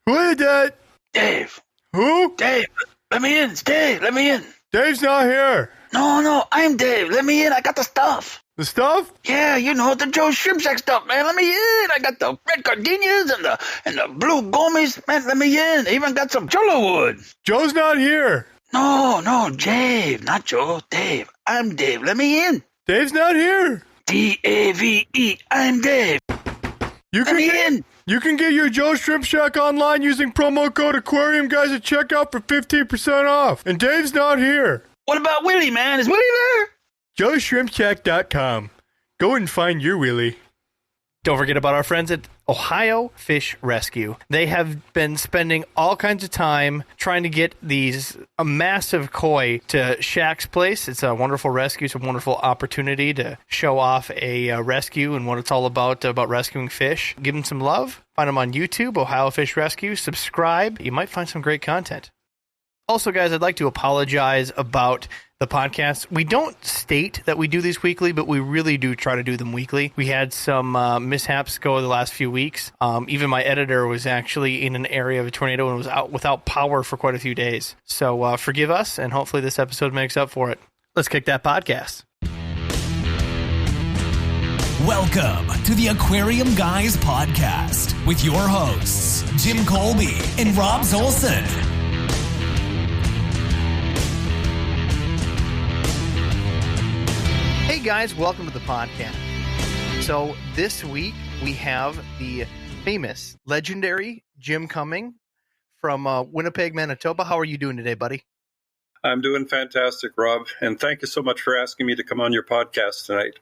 Who is that? Dave. Who? Dave. Let me in. It's Dave. Let me in. Dave's not here. No, I'm Dave. Let me in. I got the stuff. The stuff? Yeah, you know, the Joe Shrimp Shack stuff, man. Let me in. I got the red gardenias and the blue gummies. Man, let me in. I even got some Jolo wood. Joe's not here. No, Dave. Not Joe. Dave. I'm Dave. Let me in. Dave's not here. D-A-V-E. I'm Dave. Let me in. You can get your Joe Shrimp Shack online using promo code Aquarium Guys at checkout for 15% off. And Dave's not here. What about Willie, man? Is Willie there? JoeShrimpShack.com. Go and find your Willie. Don't forget about our friends at Ohio Fish Rescue. They have been spending all kinds of time trying to get a massive koi to Shaq's place. It's a wonderful rescue. It's a wonderful opportunity to show off a rescue and what it's all about rescuing fish. Give them some love. Find them on YouTube, Ohio Fish Rescue. Subscribe. You might find some great content. Also, guys, I'd like to apologize about the podcast. We don't state that we do these weekly, but we really do try to do them weekly. We had some mishaps go the last few weeks. Even my editor was actually in an area of a tornado and was out without power for quite a few days. So forgive us, and hopefully this episode makes up for it. Let's kick that podcast. Welcome to the Aquarium Guys podcast with your hosts, Jim Colby and Rob Zolson. Hey guys, welcome to the podcast. So this week we have the famous, legendary Jim Cumming from Winnipeg, Manitoba. How are you doing today, buddy? I'm doing fantastic, Rob, and thank you so much for asking me to come on your podcast tonight.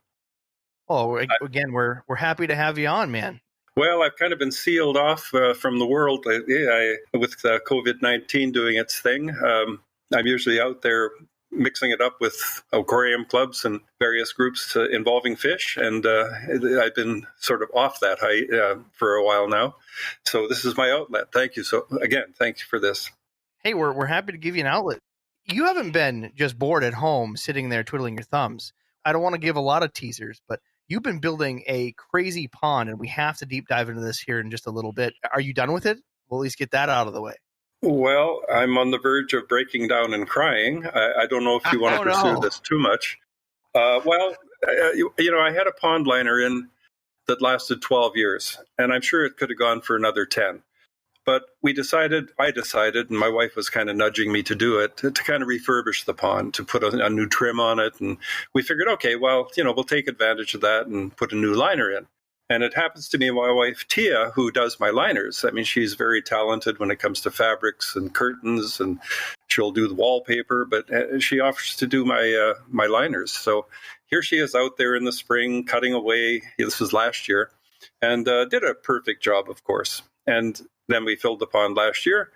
Oh, again, we're happy to have you on, man. Well, I've kind of been sealed off from the world with COVID-19 doing its thing. I'm usually out there mixing it up with aquarium clubs and various groups involving fish. And I've been sort of off that height for a while now. So this is my outlet. Thank you. So again, thank you for this. Hey, we're happy to give you an outlet. You haven't been just bored at home sitting there twiddling your thumbs. I don't want to give a lot of teasers, but you've been building a crazy pond, and we have to deep dive into this here in just a little bit. Are you done with it? We'll at least get that out of the way. Well, I'm on the verge of breaking down and crying. I don't know if you want to pursue this too much. I had a pond liner in that lasted 12 years, and I'm sure it could have gone for another 10. But I decided, and my wife was kind of nudging me to do it, to kind of refurbish the pond, to put a new trim on it. And we figured, okay, well, we'll take advantage of that and put a new liner in. And it happens to be my wife, Tia, who does my liners. I mean, she's very talented when it comes to fabrics and curtains, and she'll do the wallpaper, but she offers to do my liners. So here she is out there in the spring, cutting away. This was last year, and did a perfect job, of course. And then we filled the pond last year,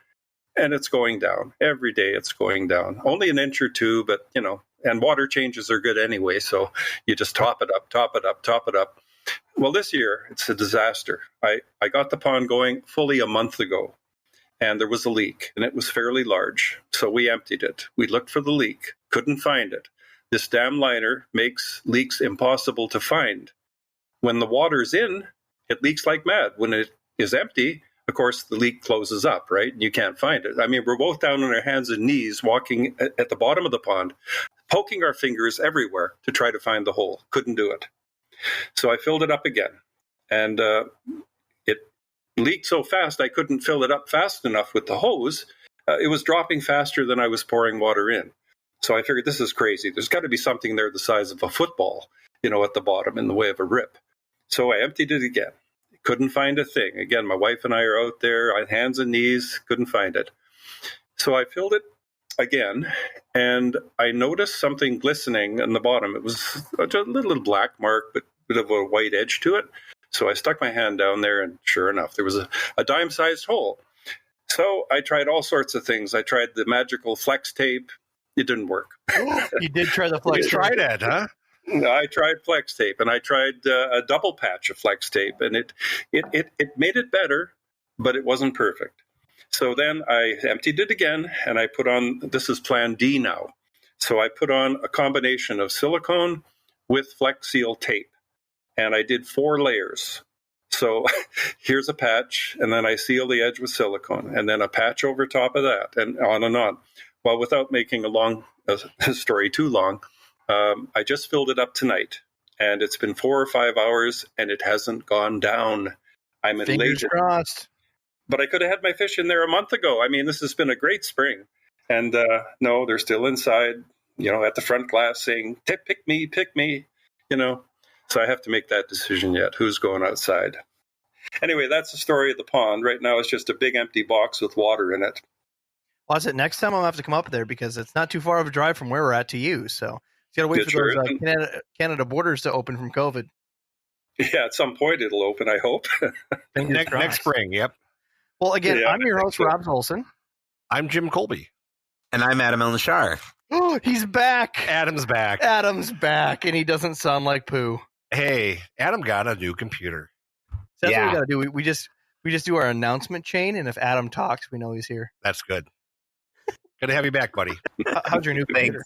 and it's going down. Every day it's going down. Only an inch or two, but, and water changes are good anyway, so you just top it up. Well, this year, it's a disaster. I got the pond going fully a month ago, and there was a leak, and it was fairly large. So we emptied it. We looked for the leak, couldn't find it. This damn liner makes leaks impossible to find. When the water's in, it leaks like mad. When it is empty, of course, the leak closes up, right? And you can't find it. I mean, we're both down on our hands and knees walking at the bottom of the pond, poking our fingers everywhere to try to find the hole. Couldn't do it. So I filled it up again, and it leaked so fast I couldn't fill it up fast enough with the hose. It was dropping faster than I was pouring water in. So I figured, this is crazy. There's got to be something there the size of a football, at the bottom in the way of a rip. So I emptied it again. Couldn't find a thing. Again, my wife and I are out there on hands and knees, couldn't find it. So I filled it again, and I noticed something glistening in the bottom. It was a little black mark, but a bit of a white edge to it. So I stuck my hand down there, and sure enough, there was a dime-sized hole. So I tried all sorts of things. I tried the magical flex tape. It didn't work. You did try the flex tape. You tried it, huh? I tried flex tape, and I tried a double patch of flex tape, and it made it better, but it wasn't perfect. So then I emptied it again, and I put on, this is plan D now. So I put on a combination of silicone with Flex Seal tape, and I did 4 layers. So here's a patch, and then I seal the edge with silicone, and then a patch over top of that, and on and on. Well, without making a story too long, I just filled it up tonight, and it's been 4 or 5 hours, and it hasn't gone down. I'm Fingers elated. crossed. But I could have had my fish in there a month ago. I mean, this has been a great spring. And no, they're still inside, at the front glass saying, pick me, So I have to make that decision yet. Who's going outside? Anyway, that's the story of the pond. Right now, it's just a big empty box with water in it. Well, that's it. Next time I'll have to come up there because it's not too far of a drive from where we're at to you. So you got to wait for those Canada borders to open from COVID. Yeah, at some point it'll open, I hope. next spring, yep. Well, again, I'm your host, Rob Olson. I'm Jim Colby. And I'm Adam El-Nashar. Oh, he's back. Adam's back. Adam's back, and he doesn't sound like poo. Hey, Adam got a new computer. So that's what we got to do. We just do our announcement chain, and if Adam talks, we know he's here. That's good. Good to have you back, buddy. How's your new computer?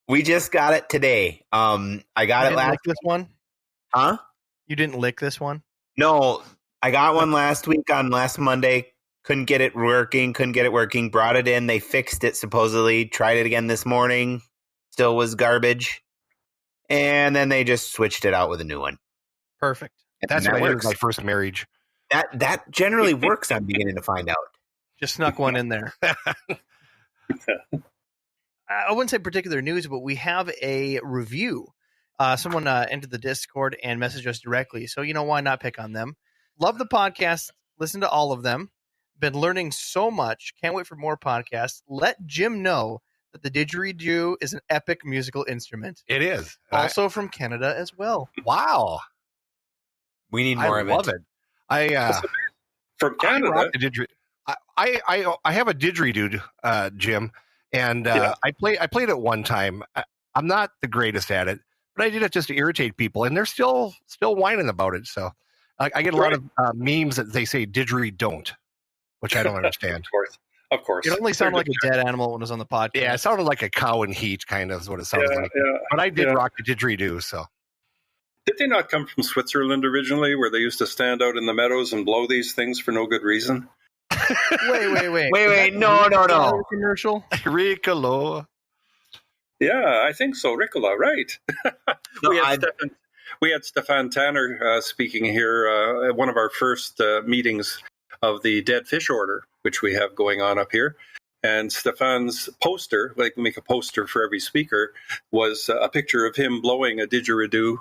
We just got it today. I got it last. Lick this one? Huh? You didn't lick this one? No, I got one last week on last Monday. Couldn't get it working. Brought it in. They fixed it supposedly. Tried it again this morning. Still was garbage. And then they just switched it out with a new one. Perfect. That's what works. My first marriage. That generally works. I'm beginning to find out. Just snuck one in there. I wouldn't say particular news, but we have a review. Someone entered the Discord and messaged us directly. So, why not pick on them? Love the podcast. Listen to all of them. Been learning so much. Can't wait for more podcasts. Let Jim know that the didgeridoo is an epic musical instrument. It is. Also from Canada as well. Wow. We need more of it. I love it. From Canada. I have a didgeridoo, Jim, and I played it one time. I'm not the greatest at it, but I did it just to irritate people, and they're still whining about it. So I get a lot of memes that they say didgeridoo, which I don't understand. Of course. It only sounded like a dead animal when it was on the podcast. Yeah, it sounded like a cow in heat, kind of is what it sounded like. Yeah, but I did rock the didgeridoo, so. Did they not come from Switzerland originally, where they used to stand out in the meadows and blow these things for no good reason? Wait. No. Commercial? Ricola. Yeah, I think so. Ricola, right. We had Stefan Tanner speaking here at one of our first meetings of the Dead Fish Order, which we have going on up here. And Stefan's poster, like we make a poster for every speaker, was a picture of him blowing a didgeridoo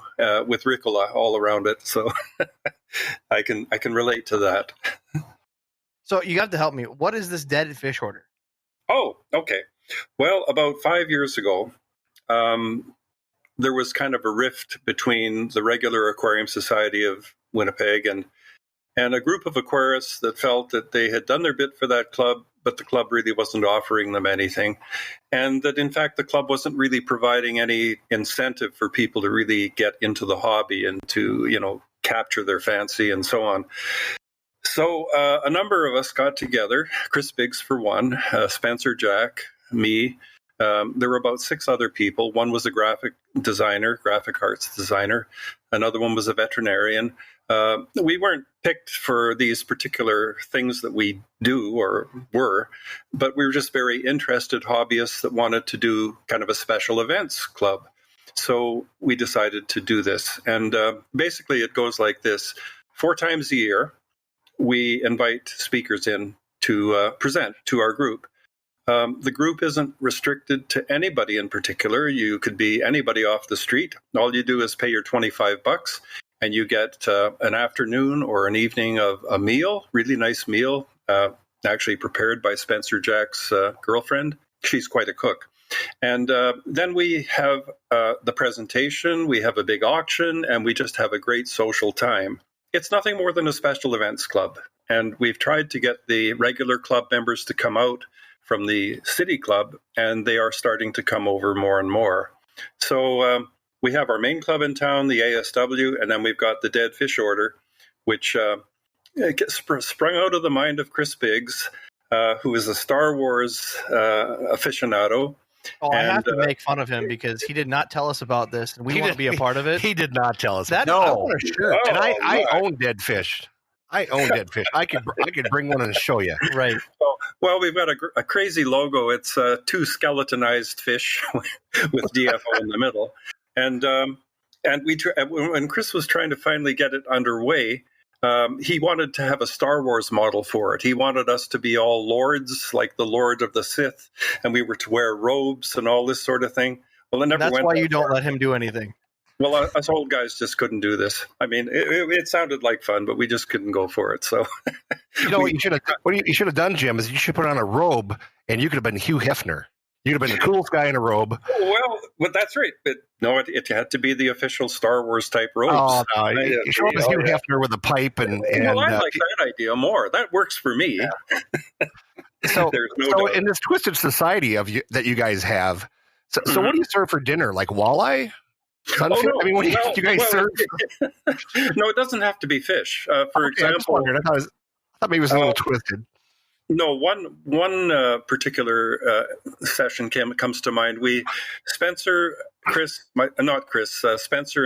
with Ricola all around it. So I can relate to that. So you have to help me. What is this Dead Fish Order? Oh, okay. Well, about 5 years ago, there was kind of a rift between the regular Aquarium Society of Winnipeg and a group of aquarists that felt that they had done their bit for that club, but the club really wasn't offering them anything. And that, in fact, the club wasn't really providing any incentive for people to really get into the hobby and to, capture their fancy and so on. So a number of us got together, Chris Biggs for one, Spencer Jack, me. There were about 6 other people. One was a graphic arts designer. Another one was a veterinarian. We weren't picked for these particular things that we do or were, but we were just very interested hobbyists that wanted to do kind of a special events club. So we decided to do this. And basically it goes like this. 4 times a year, we invite speakers in to present to our group. The group isn't restricted to anybody in particular. You could be anybody off the street. All you do is pay your $25 and you get an afternoon or an evening of a meal, really nice meal, actually prepared by Spencer Jack's girlfriend. She's quite a cook. And then we have the presentation, we have a big auction, and we just have a great social time. It's nothing more than a special events club. And we've tried to get the regular club members to come out from the city club, and they are starting to come over more and more. So we have our main club in town, the ASW, and then we've got the Dead Fish Order, which sprung out of the mind of Chris Biggs, who is a Star Wars aficionado. Oh, I have to make fun of him because he did not tell us about this, and we want to be a part of it. He did not tell us. That, No. I want a shirt. And I own dead fish. I could bring one and show you. Right. Well, we've got a crazy logo. It's two skeletonized fish with DFO in the middle, and when Chris was trying to finally get it underway, he wanted to have a Star Wars model for it. He wanted us to be all lords, like the Lord of the Sith, and we were to wear robes and all this sort of thing. Well, it never That's went. why you don't let him do anything. Well, us old guys just couldn't do this. I mean, it sounded like fun, but we just couldn't go for it. So, What you should have done, Jim, is you should put on a robe, and you could have been Hugh Hefner. You'd have been the coolest guy in a robe. well, that's right. But no, it had to be the official Star Wars type robes. Oh, no. You show up as Hugh Hefner with a pipe and well, I like that idea more. That works for me. Yeah. So in this twisted society that you guys have, so what do you serve for dinner? Like walleye? Sunfish? I mean, what do you guys serve? No, it doesn't have to be fish. For example, I thought maybe it was a little twisted. No, one particular session comes to mind. Spencer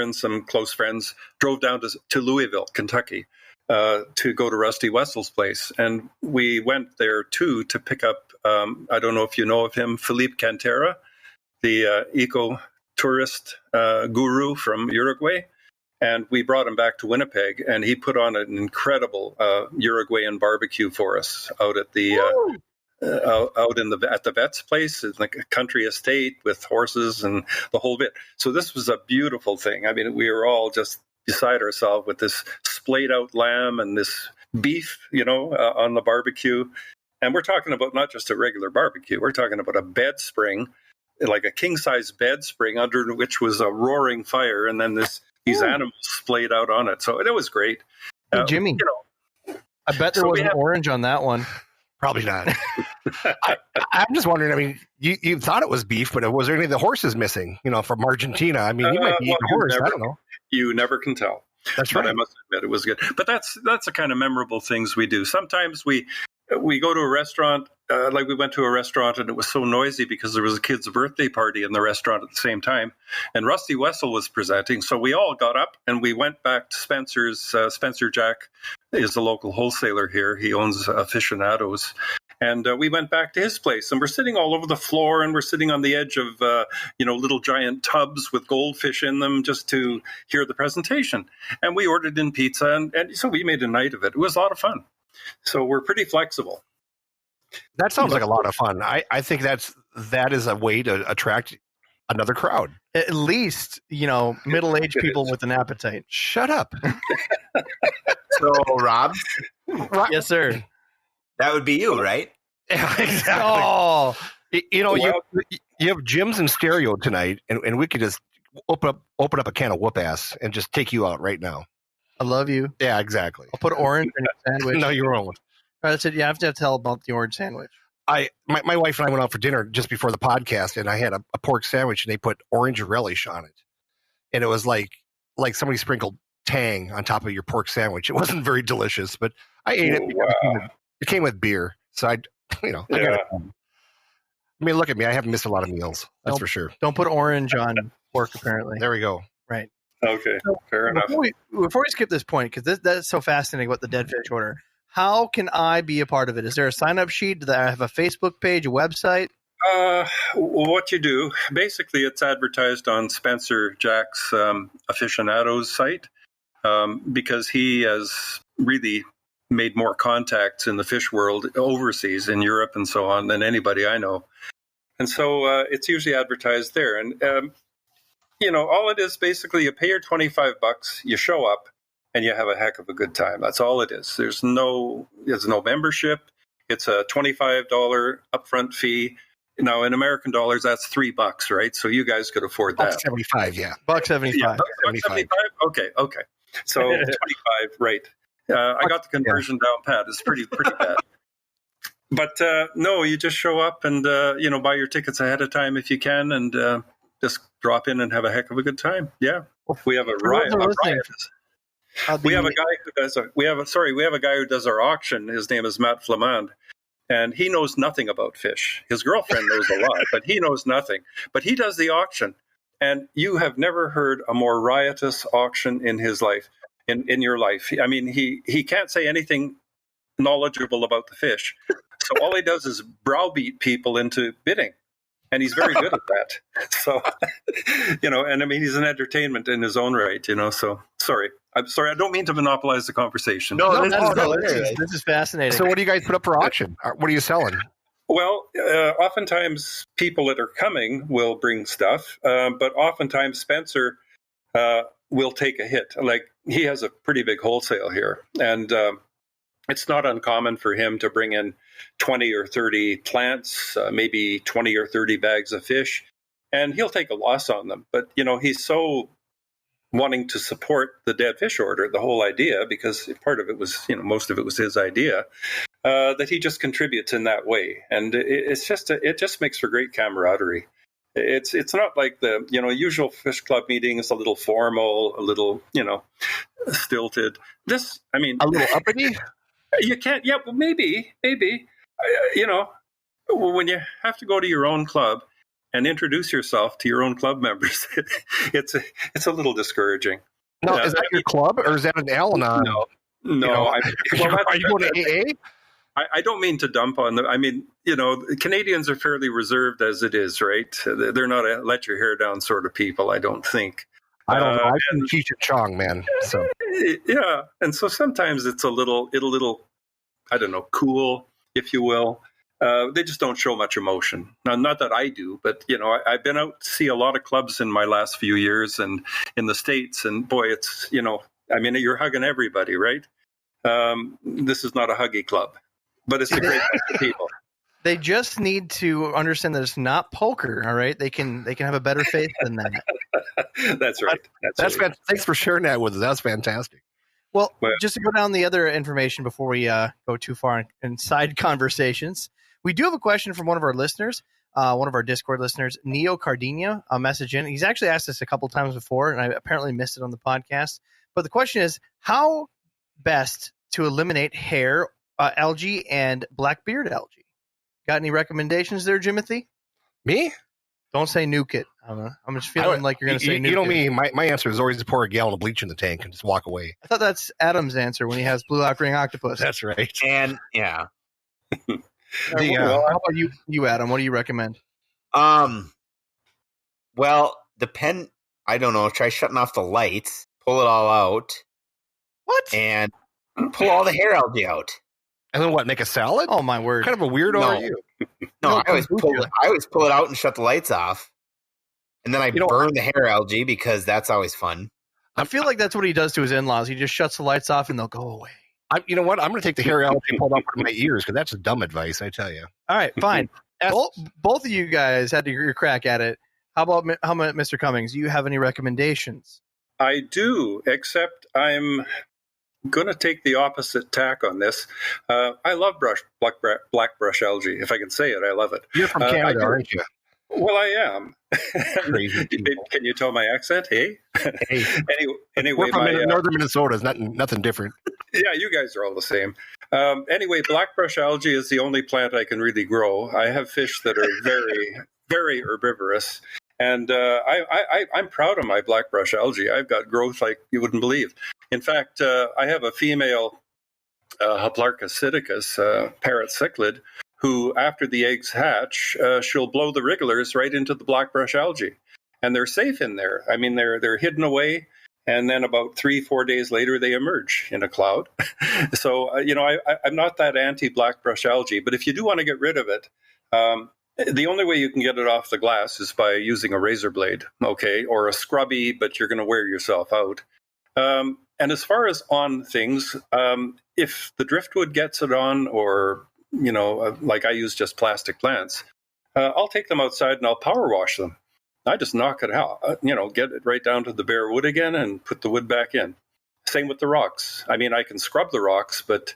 and some close friends drove down to Louisville, Kentucky, to go to Rusty Wessel's place, and we went there too to pick up. I don't know if you know of him, Philippe Cantera, the eco tourist guru from Uruguay. And we brought him back to Winnipeg, and he put on an incredible Uruguayan barbecue for us out at the at the vet's place. It's like a country estate with horses and the whole bit. So this was a beautiful thing. I mean, we were all just beside ourselves with this splayed out lamb and this beef, on the barbecue. And we're talking about not just a regular barbecue. We're talking about a bed spring, like a king size bed spring under which was a roaring fire, and then these animals splayed out on it. So it was great. Hey, Jimmy, I bet there was an orange on that one. Probably not. I'm just wondering, I mean, you thought it was beef, but was there any of the horses missing, from Argentina? I mean, you might be eating a horse. I don't know. You never can tell. That's right. But I must admit it was good. But that's the kind of memorable things we do. Sometimes we go to a restaurant, like we went to a restaurant and it was so noisy because there was a kid's birthday party in the restaurant at the same time. And Rusty Wessel was presenting. So we all got up and we went back to Spencer's. Spencer Jack is a local wholesaler here. He owns Aficionados. And we went back to his place, and we're sitting all over the floor, and we're sitting on the edge of, little giant tubs with goldfish in them just to hear the presentation. And we ordered in pizza, and so we made a night of it. It was a lot of fun. So we're pretty flexible. That sounds like a lot of fun. I think that is a way to attract another crowd. At least, middle-aged people with an appetite. Shut up. So, Rob? Yes, sir. That would be you, right? Yeah, exactly. Oh, you have Jim's in stereo tonight, and we could just open up a can of whoop ass and just take you out right now. I love you. Yeah, exactly. I'll put orange in your sandwich. No, you won't. That's it. You have to tell about the orange sandwich. My wife and I went out for dinner just before the podcast, and I had a pork sandwich, and they put orange relish on it, and it was like somebody sprinkled Tang on top of your pork sandwich. It wasn't very delicious, but I ate it. Wow. It came with beer, so I got it. I mean, look at me. I haven't missed a lot of meals. That's for sure. Don't put orange on pork, apparently. There we go. Right. Okay, fair enough. Before we skip this point, because that's so fascinating about the dead fish order, how can I be a part of it? Is there a sign-up sheet? Do I have a Facebook page, a website? What you do, basically, it's advertised on Spencer Jack's Aficionados site because he has really made more contacts in the fish world overseas in Europe and so on than anybody I know. And so it's usually advertised there. And, all it is basically you pay your $25, you show up, and you have a heck of a good time. That's all it is. There's no membership. It's a $25 upfront fee. Now, in American dollars, that's $3, right? So you guys could afford that. $75, yeah. $1.75. Yeah, $1.75? Okay. So 25, right. I got the conversion down pat. It's pretty bad. But no, you just show up and, buy your tickets ahead of time if you can and just drop in and have a heck of a good time. Yeah. We have a riot. We have a guy who does we have a guy who does our auction. His name is Matt Flamand. and he knows nothing about fish. His girlfriend knows a lot, but he knows nothing. But he does the auction, and you have never heard a more riotous auction in his life, in your life. I mean, he can't say anything knowledgeable about the fish, so all he does is browbeat people into bidding. And he's very good at that. So, and I mean, he's an entertainment in his own right, so I'm sorry. I don't mean to monopolize the conversation. No, This is fascinating. So what do you guys put up for auction? What are you selling? Well, oftentimes people that are coming will bring stuff, but oftentimes Spencer will take a hit. Like, he has a pretty big wholesale here, and it's not uncommon for him to bring in 20 or 30 plants, maybe 20 or 30 bags of fish, and he'll take a loss on them. But, he's so wanting to support the dead fish order, the whole idea, because part of it was, most of it was his idea, that he just contributes in that way. And it just makes for great camaraderie. It's not like the, usual fish club meetings, a little formal, a little, stilted. This, I mean, a little uppity? You can't. Yeah, well, maybe. When you have to go to your own club and introduce yourself to your own club members, it's a little discouraging. No, is that your club or is that an Al-Anon? No. Are you going to AA? I don't mean to dump on them. I mean, Canadians are fairly reserved as it is, right? They're not a let your hair down sort of people, I don't think. I don't know. I've seen Cheech and Chong, man. So. Yeah, and so sometimes it's a little, I don't know, cool, if you will. They just don't show much emotion. Now, not that I do, but I've been out to see a lot of clubs in my last few years, and in the States, and boy, it's I mean, you're hugging everybody, right? This is not a huggy club, but it's a great bunch of people. They just need to understand that it's not poker. All right, they can have a better faith than that. That's right. That's fantastic. Thanks for sharing that with us. That's fantastic. Well, just to go down the other information before we go too far in side conversations, we do have a question from one of our listeners, one of our Discord listeners, Neo Cardinho, a message in. He's actually asked us a couple times before, and I apparently missed it on the podcast. But the question is, how best to eliminate hair algae and black beard algae? Got any recommendations there, Jimothy? Me? Don't say nuke it. I don't know. I'm just feeling like you're going to say nuke it. You know me. My answer is always to pour a gallon of bleach in the tank and just walk away. I thought that's Adam's answer when he has blue ring octopus. That's right. And yeah. How about you, Adam? What do you recommend? Well, I don't know. Try shutting off the lights. Pull it all out. What? And pull all the hair algae out. And then what? Make a salad? Oh my word! What kind of a weirdo are you? No, I always pull it out and shut the lights off, and then I burn the hair algae because that's always fun. I feel like that's what he does to his in-laws. He just shuts the lights off and they'll go away. You know what? I'm going to take the hair algae and pull it up with my ears because that's dumb advice, I tell you. All right, fine. Both of you guys had your crack at it. How about Mr. Cummings? Do you have any recommendations? I do, except I'm going to take the opposite tack on this. I love black brush algae. If I can say it, I love it. You're from Canada, aren't you? Well, I am. Crazy Can you tell my accent? Hey. Anyway, we're from northern Minnesota. It's nothing different. Yeah, you guys are all the same. Anyway, black brush algae is the only plant I can really grow. I have fish that are very, very herbivorous. And I'm proud of my black brush algae. I've got growth like you wouldn't believe. In fact, I have a female Hoplarchus psittacus, parrot cichlid, who, after the eggs hatch, she'll blow the wrigglers right into the black brush algae. And they're safe in there. I mean, they're hidden away. And then about 3-4 days later, they emerge in a cloud. So, I'm not that anti-black brush algae. But if you do want to get rid of it, the only way you can get it off the glass is by using a razor blade, okay, or a scrubby, but you're going to wear yourself out. And as far as on things, if the driftwood gets it on, or, like I use just plastic plants, I'll take them outside and I'll power wash them. I just knock it out, get it right down to the bare wood again and put the wood back in. Same with the rocks. I mean, I can scrub the rocks, but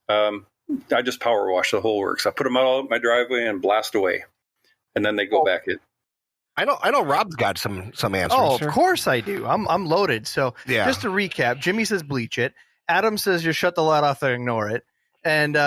I just power wash the whole works. I put them out my driveway and blast away, and then they go back in. I know. Rob's got some answers. Oh, of course I do. I'm loaded. So yeah. Just to recap, Jimmy says bleach it. Adam says just shut the light off and ignore it. And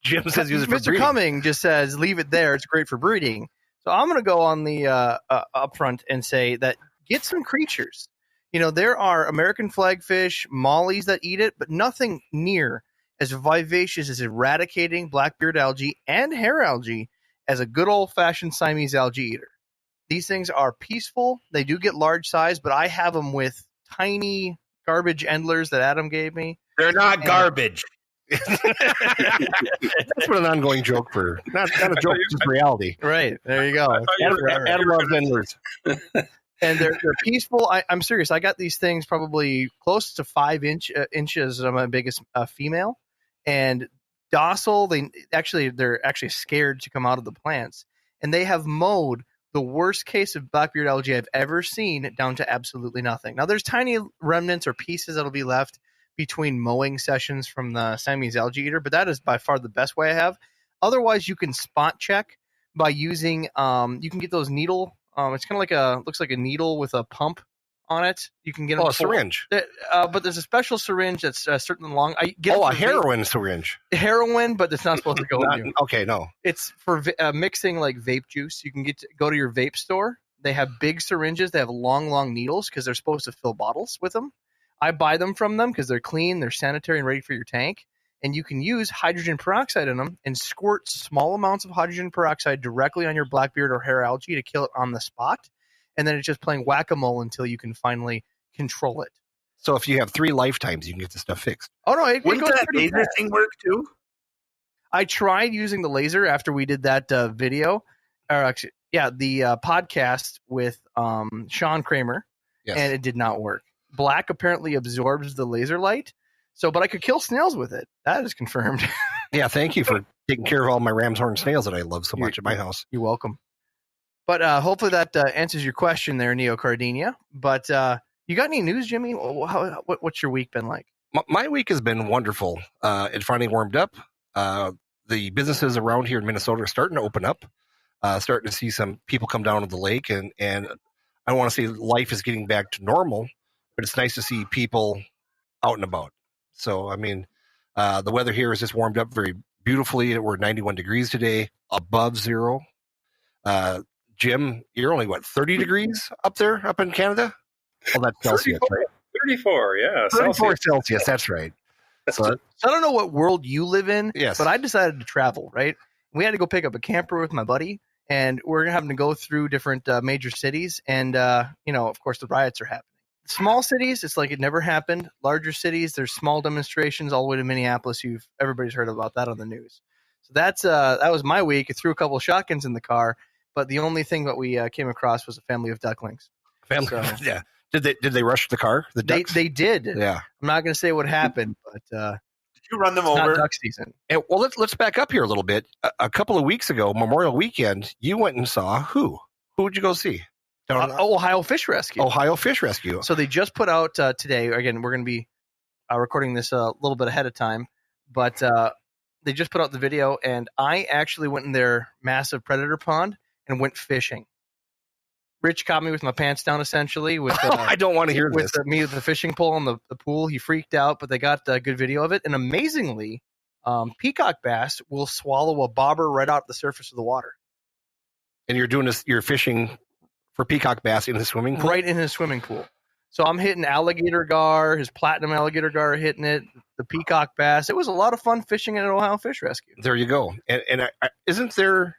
Jim says use it for Mr. breeding. Cumming just says leave it there. It's great for breeding. So I'm going to go on the upfront and say that get some creatures. There are American flagfish, mollies that eat it, but nothing near as vivacious as eradicating blackbeard algae and hair algae as a good old-fashioned Siamese algae eater. These things are peaceful. They do get large size, but I have them with tiny garbage endlers that Adam gave me. They're not garbage. That's been an ongoing joke for not a joke, just reality. Right. There you go. Adam loves endlers. And they're peaceful. I'm serious. I got these things probably close to 5 inches of my biggest female, and docile. They're actually scared to come out of the plants, and they have mowed the worst case of blackbeard algae I've ever seen down to absolutely nothing. Now there's tiny remnants or pieces that'll be left between mowing sessions from the Siamese algae eater, but that is by far the best way I have. Otherwise, you can spot check by using. You can get those needle. It's kind of looks like a needle with a pump on it. You can get a syringe. But there's a special syringe that's certain long. A heroin syringe. Heroin, but it's not supposed to go in you. Okay, no. It's for mixing like vape juice. You can go to your vape store. They have big syringes. They have long needles because they're supposed to fill bottles with them. I buy them from them because they're clean, they're sanitary, and ready for your tank. And you can use hydrogen peroxide in them and squirt small amounts of hydrogen peroxide directly on your blackbeard or hair algae to kill it on the spot. And then it's just playing whack-a-mole until you can finally control it. So if you have 3 lifetimes, you can get this stuff fixed. Oh, no. It Wouldn't goes that pretty laser fast. thing work too? I tried using the laser after we did that video. Or actually, the podcast with Sean Kramer. Yes. And it did not work. Black apparently absorbs the laser light. But I could kill snails with it. That is confirmed. Yeah, thank you for taking care of all my ram's horn snails that I love so much at my house. You're welcome. But hopefully that answers your question there, Neocardinia. But you got any news, Jimmy? What's your week been like? My week has been wonderful. It finally warmed up. The businesses around here in Minnesota are starting to open up. Starting to see some people come down to the lake. And I don't want to say life is getting back to normal, but it's nice to see people out and about. So, I mean, the weather here has just warmed up very beautifully. We're 91 degrees today, above zero. Jim, you're only, 30 degrees up there, up in Canada? Oh, that's Celsius, 34, right? 34, yeah. 34 Celsius, that's right. So I don't know what world you live in, yes. But I decided to travel, right? We had to go pick up a camper with my buddy, and we're having to go through different major cities. And, of course, the riots are happening. Small cities, it's like it never happened. Larger cities, there's small demonstrations all the way to Minneapolis. Everybody's heard about that on the news. So that was my week. I threw a couple of shotguns in the car, but the only thing that we came across was a family of ducklings. Yeah. Did they rush the car? The ducks? They did. Yeah. I'm not going to say what happened, but Did you run them it's over? not duck season. And, well, let's back up here a little bit. A couple of weeks ago, Memorial Weekend, you went and saw who? Who would you go see? Ohio Fish Rescue. Ohio Fish Rescue. So they just put out today. Again, we're going to be recording this a little bit ahead of time, but they just put out the video, and I actually went in their massive predator pond and went fishing. Rich caught me with my pants down, essentially. With I don't want to hear this. Me with the fishing pole in the pool. He freaked out, but they got a good video of it. And amazingly, peacock bass will swallow a bobber right out the surface of the water. And you're doing this. You're fishing for peacock bass in the swimming pool? Right in his swimming pool. So I'm hitting alligator gar, his platinum alligator gar hitting it, the peacock bass. It was a lot of fun fishing at Ohio Fish Rescue. There you go. And isn't their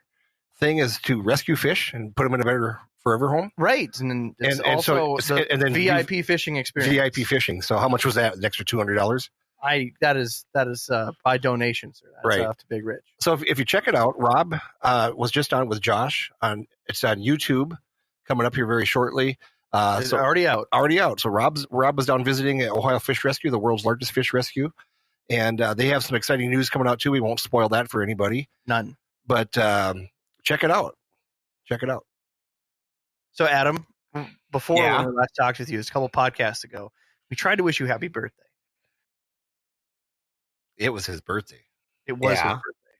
thing is to rescue fish and put them in a better forever home? Right. And then it's also the VIP fishing experience. VIP fishing. So how much was that? An extra $200? That is by donation, sir. That's right. Up to Big Rich. So if you check it out, Rob was just on with Josh. It's on YouTube. Coming up here very shortly. It's already out. Already out. So Rob was down visiting at Ohio Fish Rescue, the world's largest fish rescue. And they have some exciting news coming out, too. We won't spoil that for anybody. None. But check it out. Check it out. So, Adam, before when we last talked with you, it's a couple podcasts ago, we tried to wish you happy birthday. It was his birthday. It was his birthday.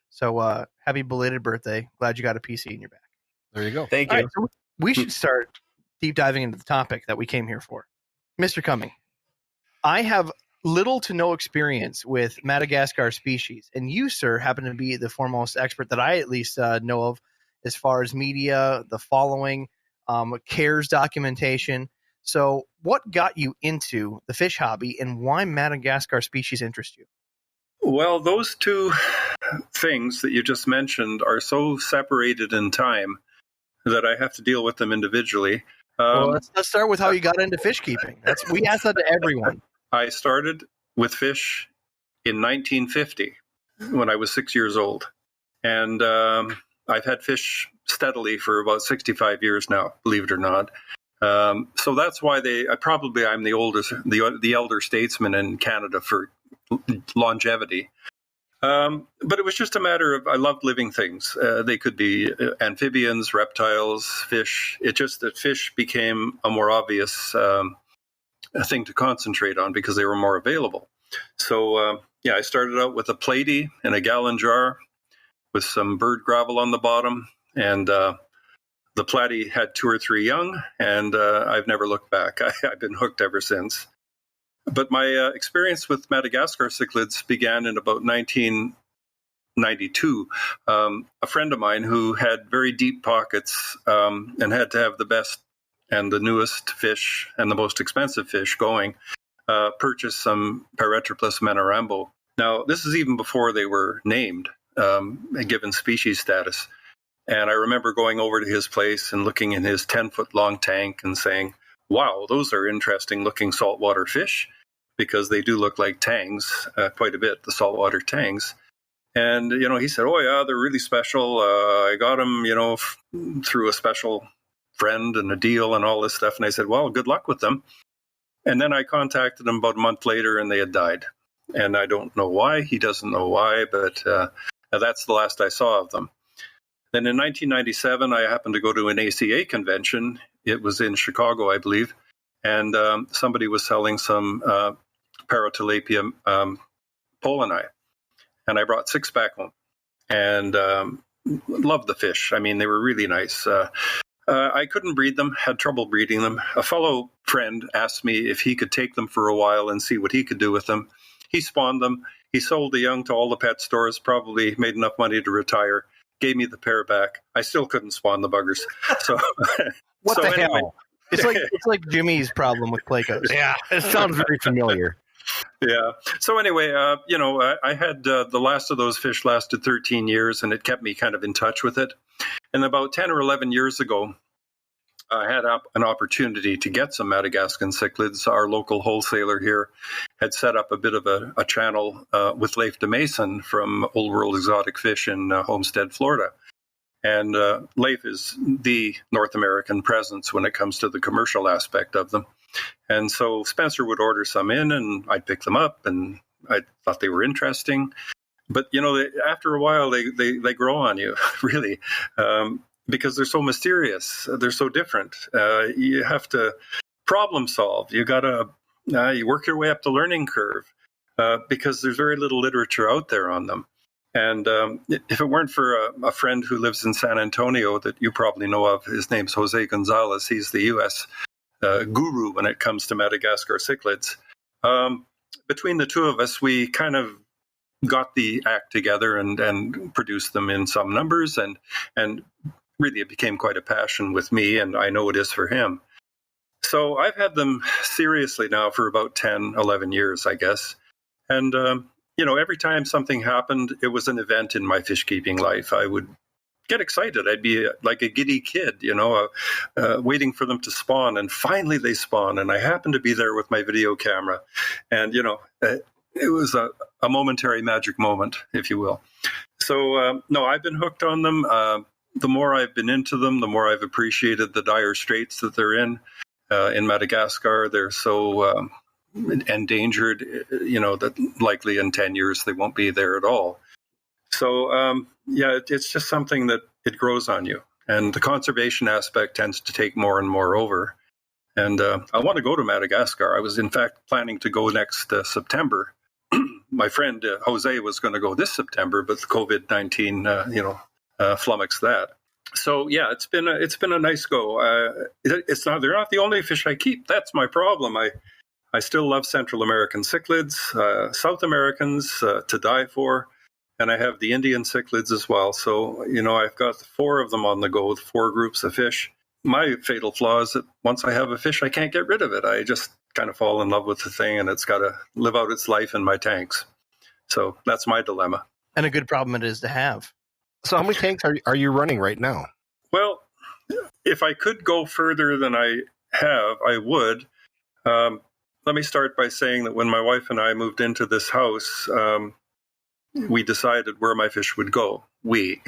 So, happy belated birthday. Glad you got a PC in your back. There you go. Thank you. Right, so we should start deep diving into the topic that we came here for. Mr. Cumming, I have little to no experience with Madagascar species. And you, sir, happen to be the foremost expert that I at least know of as far as media, the following, CARES documentation. So what got you into the fish hobby, and why Madagascar species interest you? Well, those two things that you just mentioned are so separated in time that I have to deal with them individually. Well, let's start with how you got into fish keeping. We ask that to everyone. I started with fish in 1950 when I was 6 years old. And I've had fish steadily for about 65 years now, believe it or not. So that's why I'm the elder statesman in Canada for longevity. But it was just a matter of, I loved living things. They could be amphibians, reptiles, fish. It's just that fish became a more obvious thing to concentrate on because they were more available. So, I started out with a platy in a gallon jar with some bird gravel on the bottom. And the platy had 2 or 3 young, and I've never looked back. I've been hooked ever since. But my experience with Madagascar cichlids began in about 1992. A friend of mine who had very deep pockets and had to have the best and the newest fish and the most expensive fish going, purchased some Paratriplex menarambo. Now, this is even before they were named and given species status. And I remember going over to his place and looking in his 10-foot long tank and saying, wow, those are interesting looking saltwater fish, because they do look like tangs quite a bit, the saltwater tangs. And, he said, oh, yeah, they're really special. I got them, through a special friend and a deal and all this stuff. And I said, well, good luck with them. And then I contacted him about a month later, and they had died. And I don't know why. He doesn't know why, but that's the last I saw of them. Then in 1997, I happened to go to an ACA convention. It was in Chicago, I believe. And somebody was selling some Paratilapia polani. And I brought 6 back home and loved the fish. I mean, they were really nice. I couldn't breed them, had trouble breeding them. A fellow friend asked me if he could take them for a while and see what he could do with them. He spawned them. He sold the young to all the pet stores, probably made enough money to retire, gave me the pair back. I still couldn't spawn the buggers. So what the hell? It's like Jimmy's problem with Plecos. Yeah, it sounds very familiar. Yeah. So anyway, I had the last of those fish lasted 13 years, and it kept me kind of in touch with it. And about 10 or 11 years ago, I had an opportunity to get some Madagascar cichlids. Our local wholesaler here had set up a bit of a channel with Leif de Mason from Old World Exotic Fish in Homestead, Florida. And Leif is the North American presence when it comes to the commercial aspect of them. And so Spencer would order some in, and I'd pick them up, and I thought they were interesting. But, after a while, they grow on you, really, because they're so mysterious. They're so different. You have to problem solve. You got to you work your way up the learning curve because there's very little literature out there on them. And if it weren't for a friend who lives in San Antonio that you probably know of, his name's Jose Gonzalez. He's the U.S. Guru when it comes to Madagascar cichlids. Between the two of us, we kind of got the act together and produced them in some numbers. And really, it became quite a passion with me, and I know it is for him. So I've had them seriously now for about 10, 11 years, I guess. And every time something happened, it was an event in my fish keeping life. I would get excited. I'd be like a giddy kid, waiting for them to spawn. And finally they spawn. And I happened to be there with my video camera. And, it was a momentary magic moment, if you will. So, no, I've been hooked on them. The more I've been into them, the more I've appreciated the dire straits that they're in Madagascar. They're so endangered, that likely in 10 years they won't be there at all. So, it's just something that it grows on you. And the conservation aspect tends to take more and more over. And I want to go to Madagascar. I was, in fact, planning to go next September. My friend Jose was going to go this September, but the COVID-19, flummoxed that. So yeah, it's been a nice go. They're not the only fish I keep. That's my problem. I still love Central American cichlids, South Americans to die for, and I have the Indian cichlids as well. So, I've got 4 of them on the go, 4 groups of fish. My fatal flaw is that once I have a fish, I can't get rid of it. I just kind of fall in love with the thing, and it's got to live out its life in my tanks. So that's my dilemma. And a good problem it is to have. So how many tanks are you running right now? Well, if I could go further than I have, I would. Let me start by saying that when my wife and I moved into this house, we decided where my fish would go. We.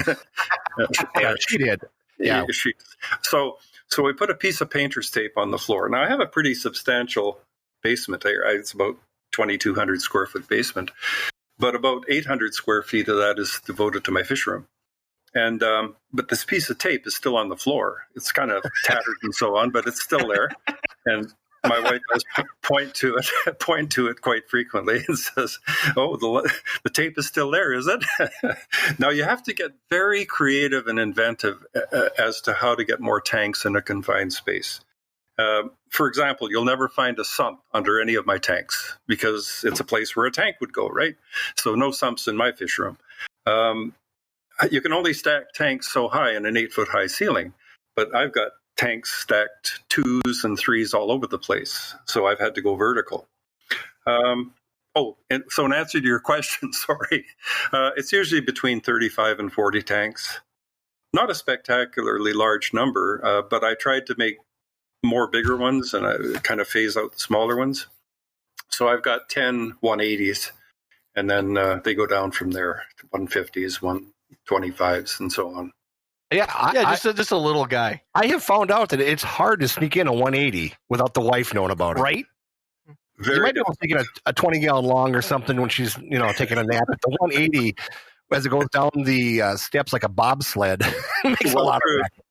Yeah, she did. Yeah. So we put a piece of painter's tape on the floor. Now, I have a pretty substantial basement. It's about 2,200 square foot basement, but about 800 square feet of that is devoted to my fish room. And but this piece of tape is still on the floor. It's kind of tattered and so on, but it's still there. And my wife does point to it quite frequently and says, "Oh, the tape is still there, is it?" Now, you have to get very creative and inventive as to how to get more tanks in a confined space. For example, you'll never find a sump under any of my tanks because it's a place where a tank would go, right? So no sumps in my fish room. You can only stack tanks so high in an 8-foot high ceiling, but I've got tanks stacked 2s and 3s all over the place. So I've had to go vertical. And so in answer to your question, sorry, it's usually between 35 and 40 tanks. Not a spectacularly large number, but I tried to make more bigger ones and I kind of phase out the smaller ones. So I've got 10 180s, and then they go down from there to 150s, 125s, and so on. Yeah, just a little guy. I have found out that it's hard to sneak in a 180 without the wife knowing about it. Right? You might be able to sneak in a 20-gallon long or something when she's taking a nap. But the 180, as it goes down the steps like a bobsled, makes a lot of practice.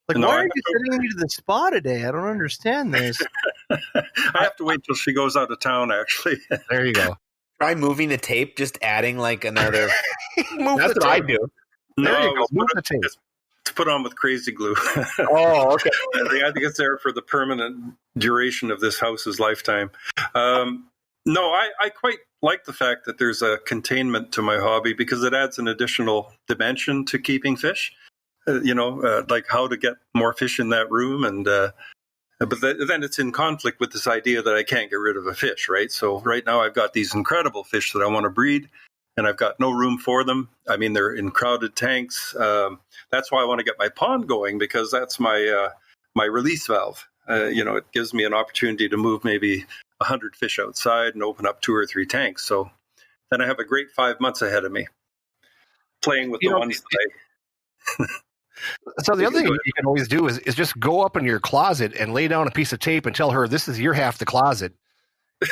Like, why are you sending me to the spa today? I don't understand this. I have to wait till she goes out of town, actually. There you go. Try moving the tape, just adding like another. Move That's the what I tape. do. There you go. Move the tape. It's put on with crazy glue. Oh, okay. I think it's there for the permanent duration of this house's lifetime. No, I quite like the fact that there's a containment to my hobby because it adds an additional dimension to keeping fish. Like how to get more fish in that room. But then it's in conflict with this idea that I can't get rid of a fish, right? So right now I've got these incredible fish that I want to breed, and I've got no room for them. I mean, they're in crowded tanks. That's why I want to get my pond going, because that's my release valve. It gives me an opportunity to move maybe 100 fish outside and open up 2 or 3 tanks. So then I have a great 5 months ahead of me playing with the ones that So the other thing you can always do is just go up in your closet and lay down a piece of tape and tell her this is your half the closet.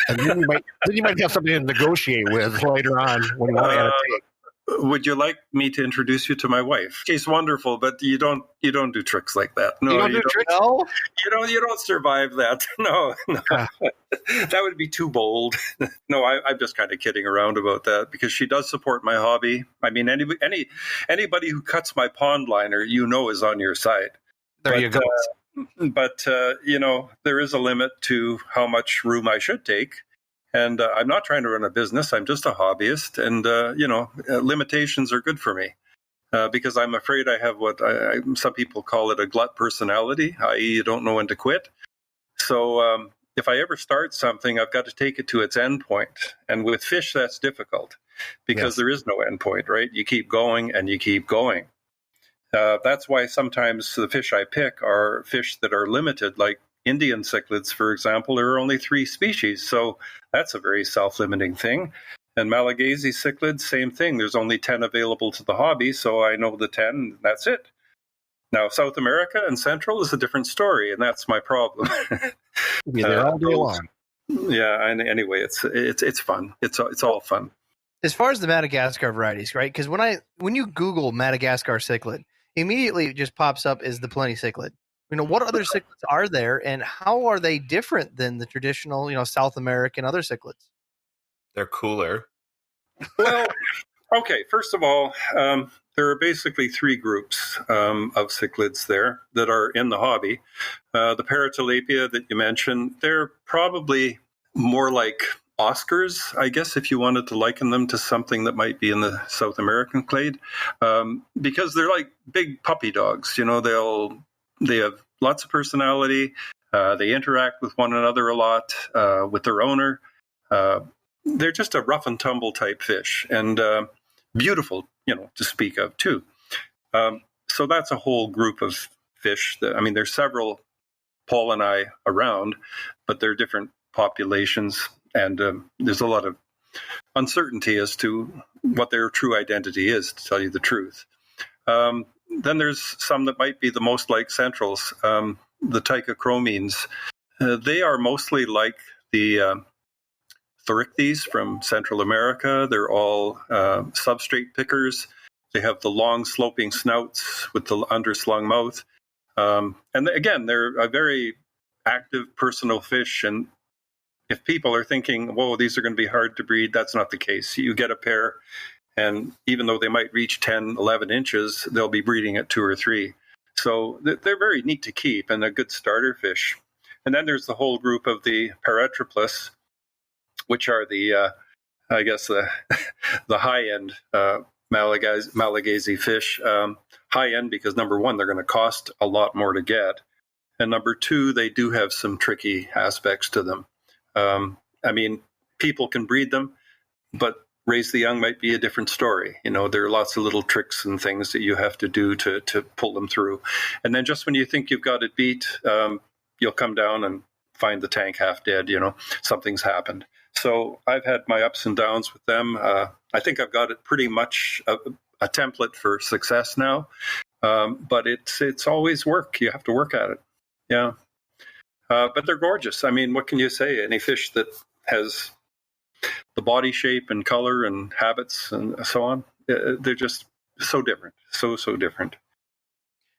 And then you might have something to negotiate with later on when you want to add a tape. Would you like me to introduce you to my wife? She's wonderful, but you don't do tricks like that. No, you don't do tricks. No? You don't survive that. No. That would be too bold. No, I'm just kind of kidding around about that because she does support my hobby. I mean, anybody who cuts my pond liner, is on your side. There you go. But there is a limit to how much room I should take. And I'm not trying to run a business. I'm just a hobbyist. And, limitations are good for me because I'm afraid I have what some people call it a glut personality, i.e. you don't know when to quit. So if I ever start something, I've got to take it to its end point. And with fish, that's difficult because there is no end point, right? You keep going and you keep going. That's why sometimes the fish I pick are fish that are limited, like Indian cichlids, for example. There are only 3 species, so that's a very self-limiting thing. And Malagasy cichlids, same thing. There's only 10 available to the hobby, so I know the 10, and that's it. Now, South America and Central is a different story, and that's my problem. They're all day long. Yeah, and anyway, it's fun. It's all fun. As far as the Madagascar varieties, right? Because when you Google Madagascar cichlid, immediately it just pops up as the plenty cichlid. What other cichlids are there, and how are they different than the traditional, South American other cichlids? They're cooler. Well, okay. First of all, there are basically 3 groups of cichlids there that are in the hobby. The Paratilapia that you mentioned, they're probably more like Oscars, I guess, if you wanted to liken them to something that might be in the South American clade, because they're like big puppy dogs. They have lots of personality. They interact with one another a lot, with their owner. They're just a rough and tumble type fish, and beautiful, to speak of too. So that's a whole group of fish. There's several pollini around, but they're different populations, and there's a lot of uncertainty as to what their true identity is, to tell you the truth. Then there's some that might be the most like centrals, the Tychochromines. They are mostly like the Thorichthyes from Central America. They're all substrate pickers. They have the long sloping snouts with the underslung mouth. And again, they're a very active personal fish. And if people are thinking, whoa, these are going to be hard to breed, that's not the case. You get a pair, and even though they might reach 10, 11 inches, they'll be breeding at 2 or 3. So they're very neat to keep and a good starter fish. And then there's the whole group of the Paratroplus, which are the high-end Malagasy fish. High-end because, number one, they're going to cost a lot more to get. And number two, they do have some tricky aspects to them. People can breed them, but raise the young might be a different story. There are lots of little tricks and things that you have to do to pull them through. And then just when you think you've got it beat, you'll come down and find the tank half dead. Something's happened. So I've had my ups and downs with them. I think I've got it pretty much a template for success now. But it's always work. You have to work at it. Yeah. But they're gorgeous. What can you say? Any fish that has the body shape and color and habits and so on, they're just so different. So different.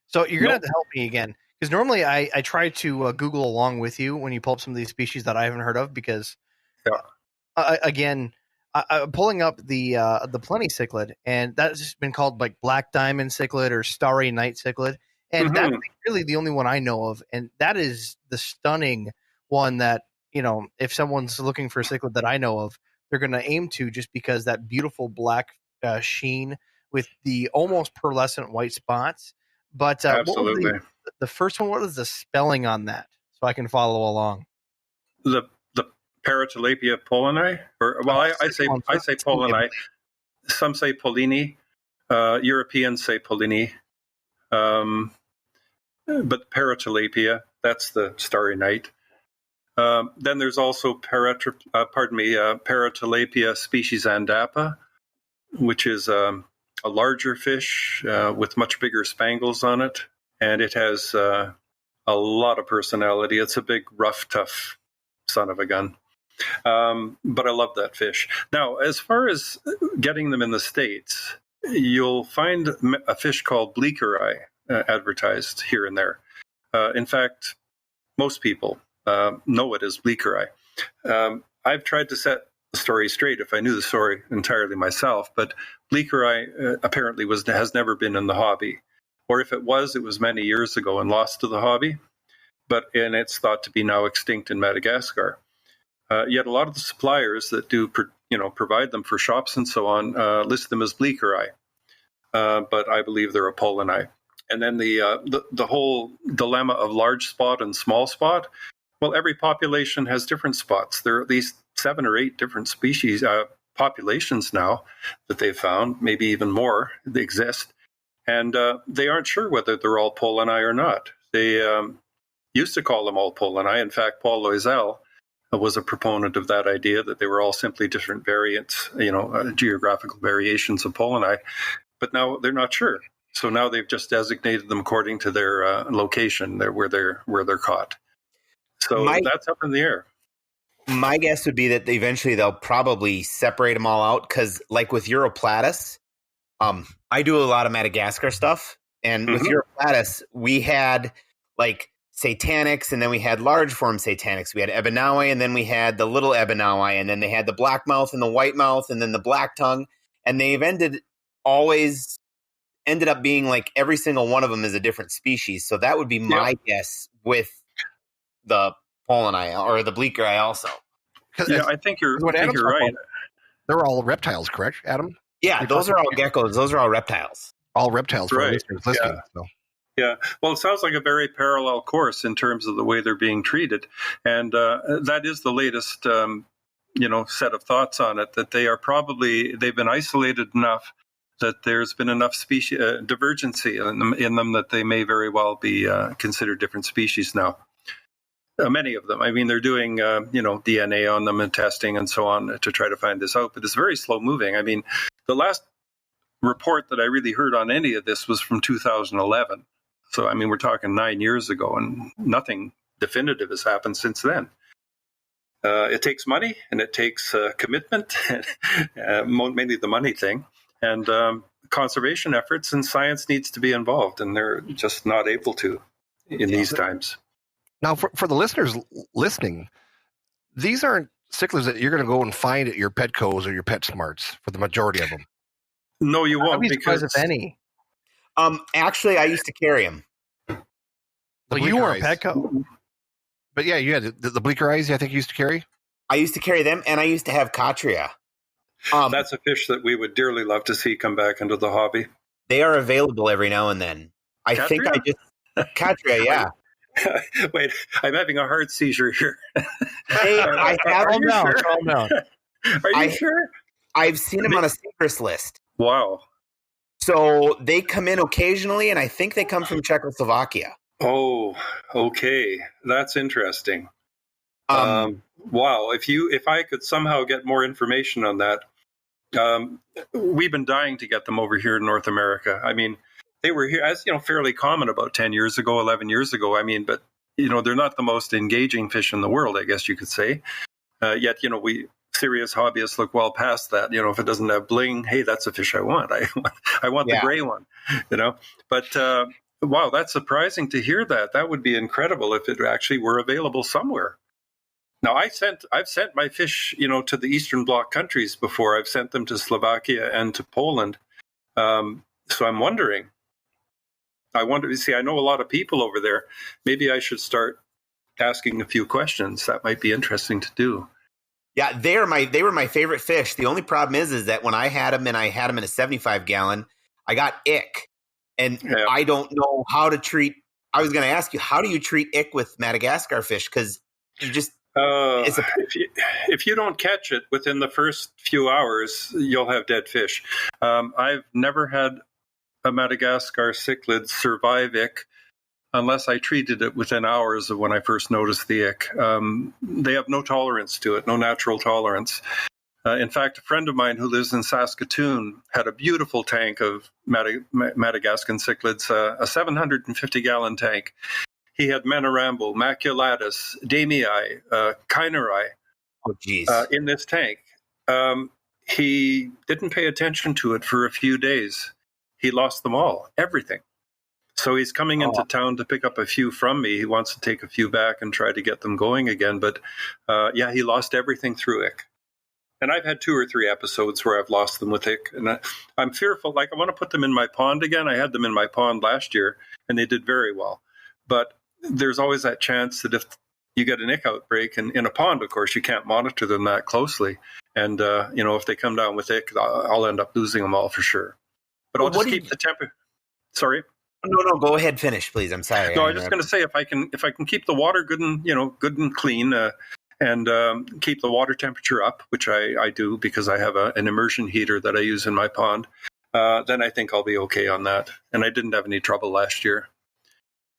So you're going to have to help me again. Because normally I try to Google along with you when you pull up some of these species that I haven't heard of. Because, I'm pulling up the Plenty cichlid, and that's been called like Black Diamond cichlid or Starry Night cichlid. And that's really the only one I know of. And that is the stunning one that, if someone's looking for a cichlid that I know of, they're going to aim to, just because that beautiful black sheen with the almost pearlescent white spots. But absolutely. What was the first one? What was the spelling on that, so I can follow along? The Paratilapia pollini, I say pollini. Some say pollini. Europeans say pollini. But Paratilapia, that's the Starry Night. Then there's also Paratilapia species Andapa, which is a larger fish with much bigger spangles on it, and it has a lot of personality. It's a big, rough, tough son of a gun. But I love that fish. Now, as far as getting them in the States, you'll find a fish called bleaker-eye advertised here and there. In fact, most people know it as bleaker-eye. I've tried to set the story straight if I knew the story entirely myself, but bleaker-eye apparently has never been in the hobby. Or if it was many years ago and lost to the hobby, and it's thought to be now extinct in Madagascar. Yet a lot of the suppliers that do provide them for shops and so on list them as bleaker-eye, but I believe they're a pollini. And then the whole dilemma of large spot and small spot. Well, every population has different spots. There are at least 7 or 8 different species populations now that they've found, maybe even more that exist, and they aren't sure whether they're all pollini or not. They used to call them all pollini. In fact, Paul Loisel was a proponent of that idea, that they were all simply different variants, geographical variations of pollini. But now they're not sure. So now they've just designated them according to their location, where they're caught. So that's up in the air. My guess would be that eventually they'll probably separate them all out, because like with Europlatus, I do a lot of Madagascar stuff. And with Europlatus, we had like Satanics, and then we had large form Satanics. We had Ebanawi, and then we had the little Ebanawi, and then they had the black mouth and the white mouth, and then the black tongue. And they've always ended up being like every single one of them is a different species. So that would be my guess with the pollini or the bleaker-eye also. Yeah, I think you're right. They're all reptiles, correct, Adam? Yeah, those are all geckos. Those are all reptiles. All reptiles for listeners listening. Yeah. So. Yeah, well, it sounds like a very parallel course in terms of the way they're being treated, and that is the latest, set of thoughts on it. That they've been isolated enough that there's been enough species divergency in them that they may very well be considered different species now. Many of them. I mean, they're doing DNA on them and testing and so on to try to find this out, but it's very slow moving. I mean, the last report that I really heard on any of this was from 2011. So, I mean, we're talking 9 years ago, and nothing definitive has happened since then. It takes money, and it takes commitment, mainly the money thing, and conservation efforts, and science needs to be involved, and they're just not able to in these times. Now, for the listeners listening, these aren't cichlids that you're going to go and find at your Petcos or your PetSmarts for the majority of them. No, you won't. I'd be surprised if any. Actually, I used to carry them. Well, you were a Petco. But yeah, you had the bleaker eyes, I think you used to carry? I used to carry them, and I used to have Catria. That's a fish that we would dearly love to see come back into the hobby. They are available every now and then. Catria, yeah. Wait, I'm having a heart seizure here. Hey, I have. Calm down. Are you sure? I've seen them on a Cyprus list. Wow. So they come in occasionally, and I think they come from Czechoslovakia. Oh, okay. That's interesting. Wow. If I could somehow get more information on that, we've been dying to get them over here in North America. I mean, they were here, as fairly common about 10 years ago, 11 years ago. I mean, but they're not the most engaging fish in the world, I guess you could say. Yet, we serious hobbyists look well past that. If it doesn't have bling, hey, that's a fish I want. I want the gray one. But wow, that's surprising to hear that. That would be incredible if it actually were available somewhere. Now, I've sent my fish, to the Eastern Bloc countries before. I've sent them to Slovakia and to Poland. So I'm wondering. I know a lot of people over there. Maybe I should start asking a few questions. That might be interesting to do. Yeah, they were my favorite fish. The only problem is that when I had them, and I had them in a 75-gallon, I got ick. And I don't know how to treat. I was going to ask you, how do you treat ick with Madagascar fish? Because you just if you don't catch it within the first few hours, you'll have dead fish. I've never had a Madagascar cichlid survive ick unless I treated it within hours of when I first noticed the ick. They have no tolerance to it, no natural tolerance. In fact, a friend of mine who lives in Saskatoon had a beautiful tank of Madagascar cichlids, a 750-gallon tank. He had Menarambo, Maculatus, Damii, Kaineri in this tank. He didn't pay attention to it for a few days. He lost them all, everything. So he's coming into town to pick up a few from me. He wants to take a few back and try to get them going again. But he lost everything through ick. And I've had 2 or 3 episodes where I've lost them with ick. And I'm fearful, I want to put them in my pond again. I had them in my pond last year, and they did very well. But there's always that chance that if you get an ick outbreak, and in a pond, of course, you can't monitor them that closely. And, if they come down with ick, I'll end up losing them all for sure. But I'll just keep the temperature. Sorry? No, go ahead, finish, please. I'm sorry. No, I'm just going to say, if I can keep the water good and clean, and keep the water temperature up, which I do because I have an immersion heater that I use in my pond, then I think I'll be okay on that. And I didn't have any trouble last year.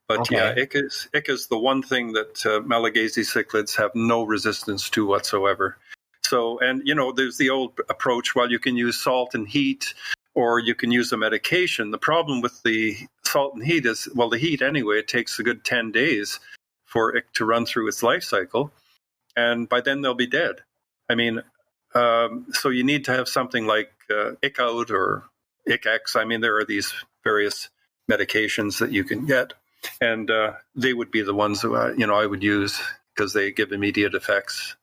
But ick is the one thing that Malagasy cichlids have no resistance to whatsoever. So, and there's the old approach, well, you can use salt and heat, or you can use a medication. The problem with the salt and heat is, well, the heat anyway, it takes a good 10 days for ick to run through its life cycle. And by then they'll be dead. I mean, so you need to have something like ick out or ick-X. I mean, there are these various medications that you can get. And they would be the ones that, I would use because they give immediate effects.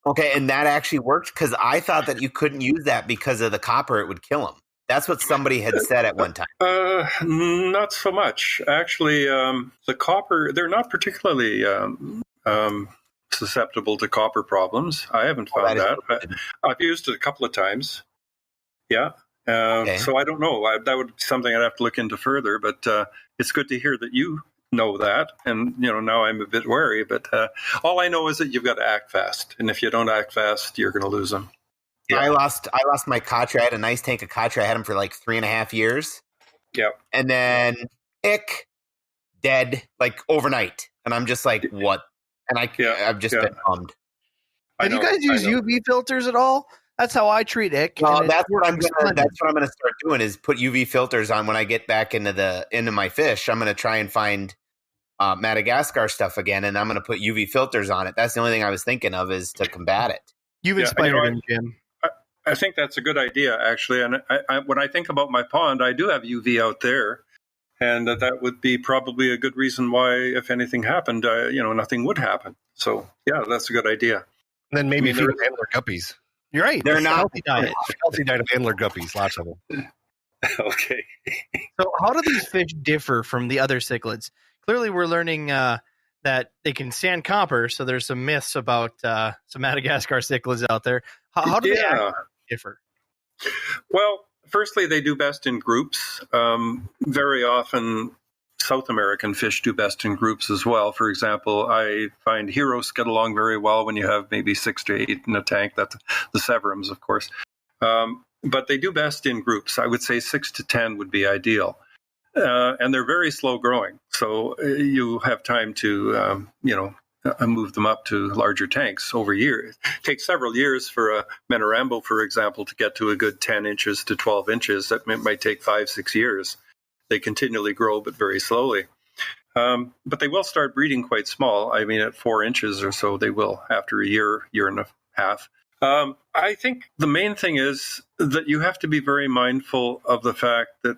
Okay, and that actually worked? Because I thought that you couldn't use that because of the copper, it would kill them. That's what somebody had said at one time. Not so much. Actually, the copper, they're not particularly susceptible to copper problems. I haven't found that. I've used it a couple of times. Yeah. Okay. So I don't know. That would be something I'd have to look into further, but it's good to hear that you know that. And, now I'm a bit wary, but all I know is that you've got to act fast. And if you don't act fast, you're going to lose them. Yeah. I lost my Katra. I had a nice tank of Katra. I had him for like 3.5 years. Yeah. And then dead, like overnight. And I'm just like, what? And I've just been bummed. Can you guys use UV filters at all? That's how I treat ick. Well, that's what I'm gonna start doing is put UV filters on when I get back into my fish. I'm gonna try and find Madagascar stuff again, and I'm gonna put UV filters on it. That's the only thing I was thinking of is to combat it. You've inspired him, Jim. I think that's a good idea, actually. And when I think about my pond, I do have UV out there, and that would be probably a good reason why, if anything happened, nothing would happen. So, yeah, that's a good idea. And then maybe feed antler guppies. You're right. They're not healthy diet. Healthy diet of antler guppies, lots of them. Okay. So how do these fish differ from the other cichlids? Clearly, we're learning that they can stand copper, so there's some myths about some Madagascar cichlids out there. How do they differ? Well, firstly, they do best in groups. Very often, South American fish do best in groups as well. For example, I find heros get along very well when you have maybe 6 to 8 in a tank. That's the Severums, of course. But they do best in groups. I would say 6 to 10 would be ideal. And they're very slow growing. So you have time to, move them up to larger tanks over years. It takes several years for a Menarambo, for example, to get to a good 10 inches to 12 inches. That might take 5-6 years. They continually grow, but very slowly. But they will start breeding quite small. I mean, at 4 inches or so, they will after a year and a half. I think the main thing is that you have to be very mindful of the fact that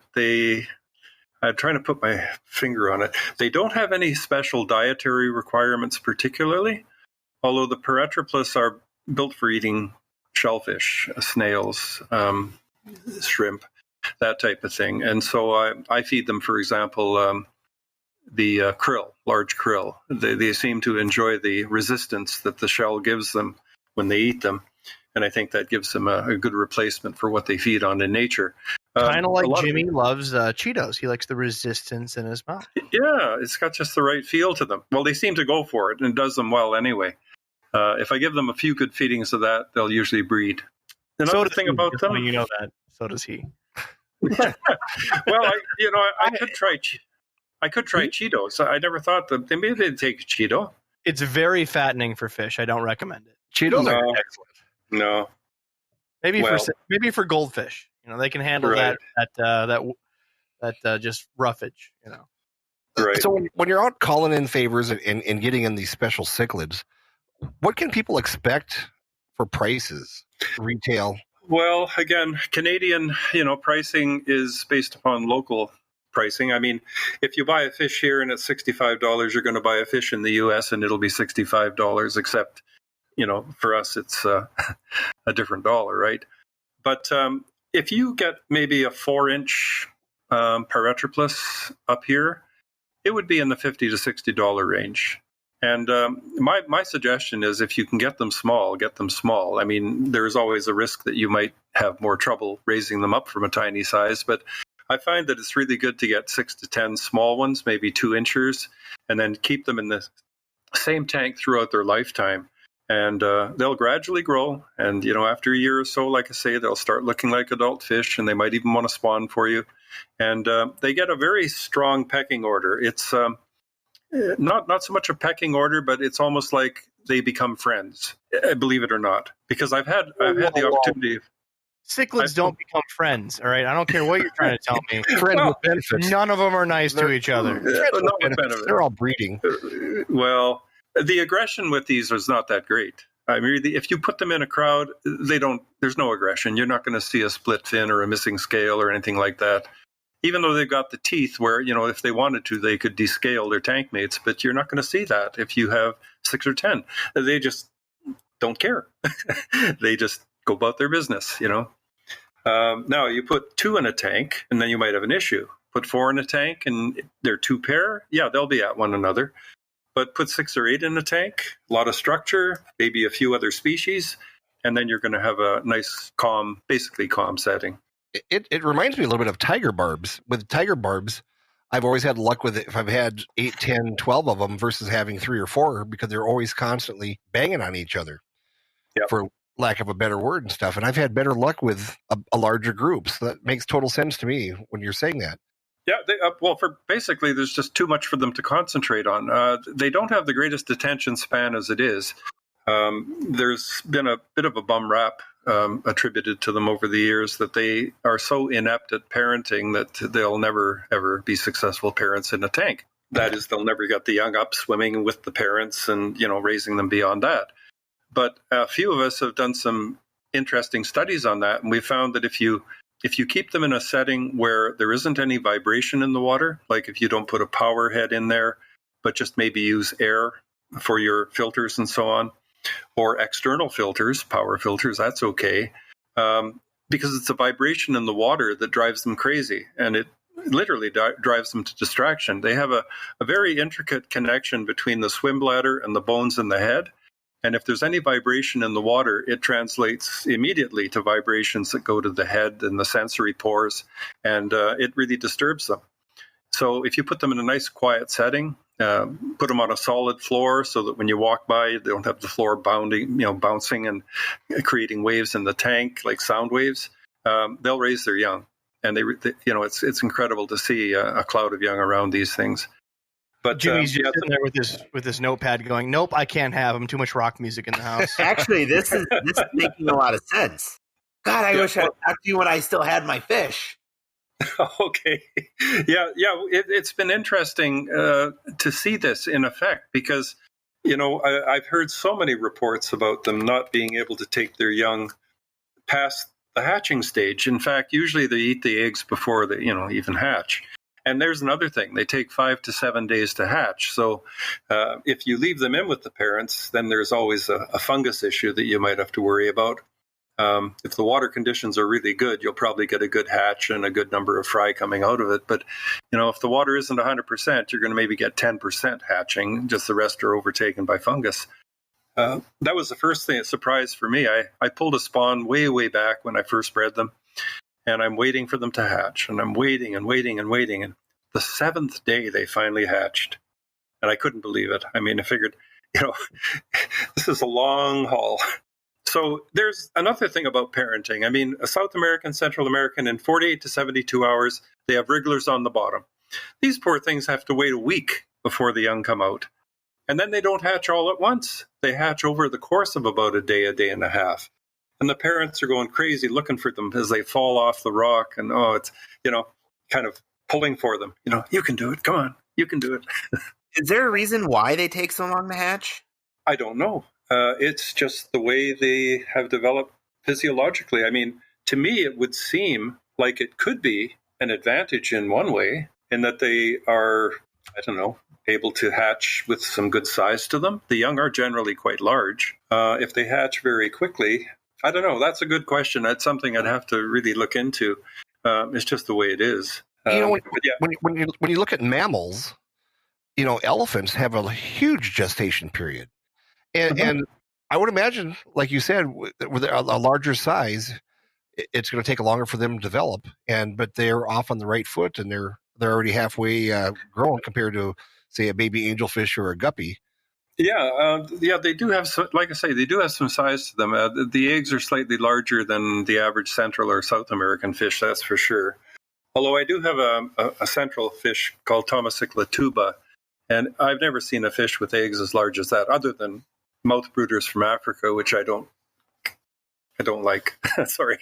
I'm trying to put my finger on it. They don't have any special dietary requirements particularly, although the Paratroplus are built for eating shellfish, snails, shrimp, that type of thing. And so I feed them, for example, the krill, large krill. They seem to enjoy the resistance that the shell gives them when they eat them. And I think that gives them a good replacement for what they feed on in nature. Kind of like Jimmy loves Cheetos. He likes the resistance in his mouth. Yeah, it's got just the right feel to them. Well, they seem to go for it, and it does them well anyway. If I give them a few good feedings of that, they'll usually breed. Another thing about them, you know that. So does he. Well, I could try. I could try Cheetos. I never thought that maybe they'd take a Cheeto. It's very fattening for fish. I don't recommend it. Cheetos are excellent. No. Maybe for goldfish. They can handle that just roughage. Right. So when you're out calling in favors and getting in these special cichlids, what can people expect for prices, retail? Well, again, Canadian, pricing is based upon local pricing. I mean, if you buy a fish here and it's $65, you're going to buy a fish in the U.S. and it'll be $65, except, for us, it's a different dollar, right? But if you get maybe a 4-inch Paratroplus up here, it would be in the $50 to $60 range. And my suggestion is if you can get them small, get them small. I mean, there's always a risk that you might have more trouble raising them up from a tiny size, but I find that it's really good to get 6 to 10 small ones, maybe 2 inches, and then keep them in the same tank throughout their lifetime. And they'll gradually grow. And, after a year or so, like I say, they'll start looking like adult fish, and they might even want to spawn for you. And they get a very strong pecking order. It's not so much a pecking order, but it's almost like they become friends, believe it or not. Because I've had the opportunity. Cichlids don't become friends, all right? I don't care what you're trying to tell me. Friends with benefits. None of them are nice to each other. They're all breeding. Well, the aggression with these is not that great. I mean, if you put them in a crowd, there's no aggression. You're not going to see a split fin or a missing scale or anything like that. Even though they've got the teeth where, if they wanted to, they could descale their tank mates, but you're not going to see that if you have 6 or 10. They just don't care. They just go about their business, Now, you put 2 in a tank, and then you might have an issue. Put 4 in a tank, and they're 2 pair. Yeah, they'll be at one another. but put 6 or 8 in a tank, a lot of structure, maybe a few other species, and then you're going to have a nice, basically calm setting. It reminds me a little bit of tiger barbs. With tiger barbs, I've always had luck with it if I've had 8, 10, 12 of them versus having 3 or 4 because they're always constantly banging on each other, for lack of a better word and stuff. And I've had better luck with a larger group. So that makes total sense to me when you're saying that. Yeah, basically, there's just too much for them to concentrate on. They don't have the greatest attention span as it is. There's been a bit of a bum rap attributed to them over the years that they are so inept at parenting that they'll never, ever be successful parents in a tank. That is, they'll never get the young up swimming with the parents and, raising them beyond that. But a few of us have done some interesting studies on that, and we found that if you keep them in a setting where there isn't any vibration in the water, like if you don't put a power head in there, but just maybe use air for your filters and so on, or external filters, power filters, that's okay. Because it's a vibration in the water that drives them crazy, and it literally drives them to distraction. They have a very intricate connection between the swim bladder and the bones in the head. And if there's any vibration in the water, it translates immediately to vibrations that go to the head and the sensory pores, and it really disturbs them. So if you put them in a nice quiet setting, put them on a solid floor so that when you walk by, they don't have the floor bouncing and creating waves in the tank like sound waves, they'll raise their young. And it's incredible to see a cloud of young around these things. But Jimmy's just sitting there with his notepad going, nope, I can't have them. Too much rock music in the house. Actually, this is making a lot of sense. God, I wish I'd talked to you when I still had my fish. Okay. Yeah. It's been interesting to see this in effect because, I've heard so many reports about them not being able to take their young past the hatching stage. In fact, usually they eat the eggs before they, even hatch. And there's another thing. They take 5 to 7 days to hatch. So if you leave them in with the parents, then there's always a fungus issue that you might have to worry about. If the water conditions are really good, you'll probably get a good hatch and a good number of fry coming out of it. But, if the water isn't 100%, you're going to maybe get 10% hatching. Just the rest are overtaken by fungus. That was the first thing that surprised for me. I pulled a spawn way, way back when I first bred them. And I'm waiting for them to hatch. And I'm waiting and waiting and waiting. And the 7th day, they finally hatched. And I couldn't believe it. I mean, I figured, this is a long haul. So there's another thing about parenting. I mean, a South American, Central American, in 48 to 72 hours, they have wrigglers on the bottom. These poor things have to wait a week before the young come out. And then they don't hatch all at once. They hatch over the course of about a day and a half. And the parents are going crazy looking for them as they fall off the rock. And, it's, kind of pulling for them. You can do it. Come on. You can do it. Is there a reason why they take so long to hatch? I don't know. It's just the way they have developed physiologically. I mean, to me, it would seem like it could be an advantage in one way in that they are, able to hatch with some good size to them. The young are generally quite large. If they hatch very quickly, I don't know. That's a good question. That's something I'd have to really look into. It's just the way it is. When you look at mammals, elephants have a huge gestation period. And I would imagine, like you said, with a larger size, it's going to take longer for them to develop. But they're off on the right foot, and they're already halfway grown compared to, say, a baby angelfish or a guppy. Yeah, they do have, like I say, they do have some size to them. The eggs are slightly larger than the average Central or South American fish, that's for sure. Although I do have a central fish called Thomacicla tuba, and I've never seen a fish with eggs as large as that, other than mouth brooders from Africa, which I don't like. Sorry,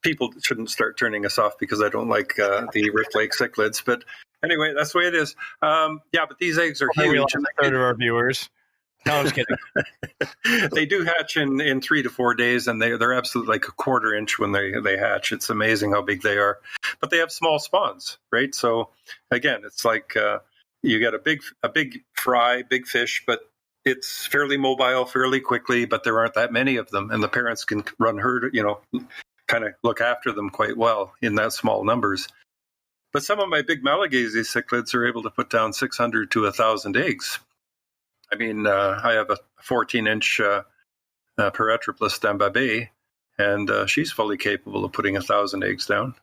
people shouldn't start turning us off because I don't like the Rift Lake cichlids, but. Anyway, that's the way it is. But these eggs are huge. A third of our viewers. No, I'm just kidding. They do hatch in 3 to 4 days, and they're absolutely like a quarter inch when they hatch. It's amazing how big they are. But they have small spawns, right? So again, it's like you get a big fry, big fish, but it's fairly mobile, fairly quickly. But there aren't that many of them, and the parents can run herd, kind of look after them quite well in that small numbers. But some of my big Malagasy cichlids are able to put down 600 to 1,000 eggs. I mean, I have a 14-inch Paratripus d'Ambabe, and she's fully capable of putting 1,000 eggs down.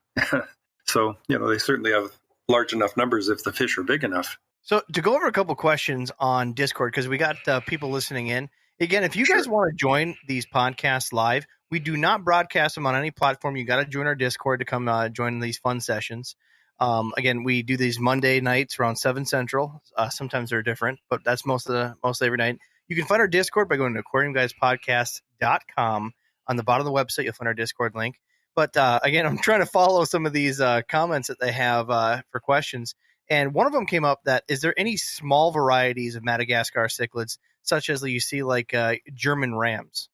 So, they certainly have large enough numbers if the fish are big enough. So to go over a couple questions on Discord, because we got people listening in. Again, if you guys want to join these podcasts live, we do not broadcast them on any platform. You got to join our Discord to come join these fun sessions. Again, we do these Monday nights around 7 Central. Sometimes they're different, but that's mostly every night. You can find our Discord by going to aquariumguyspodcast.com. On the bottom of the website, you'll find our Discord link. But again, I'm trying to follow some of these comments that they have for questions. And one of them came up that, is there any small varieties of Madagascar cichlids, such as you see like German rams?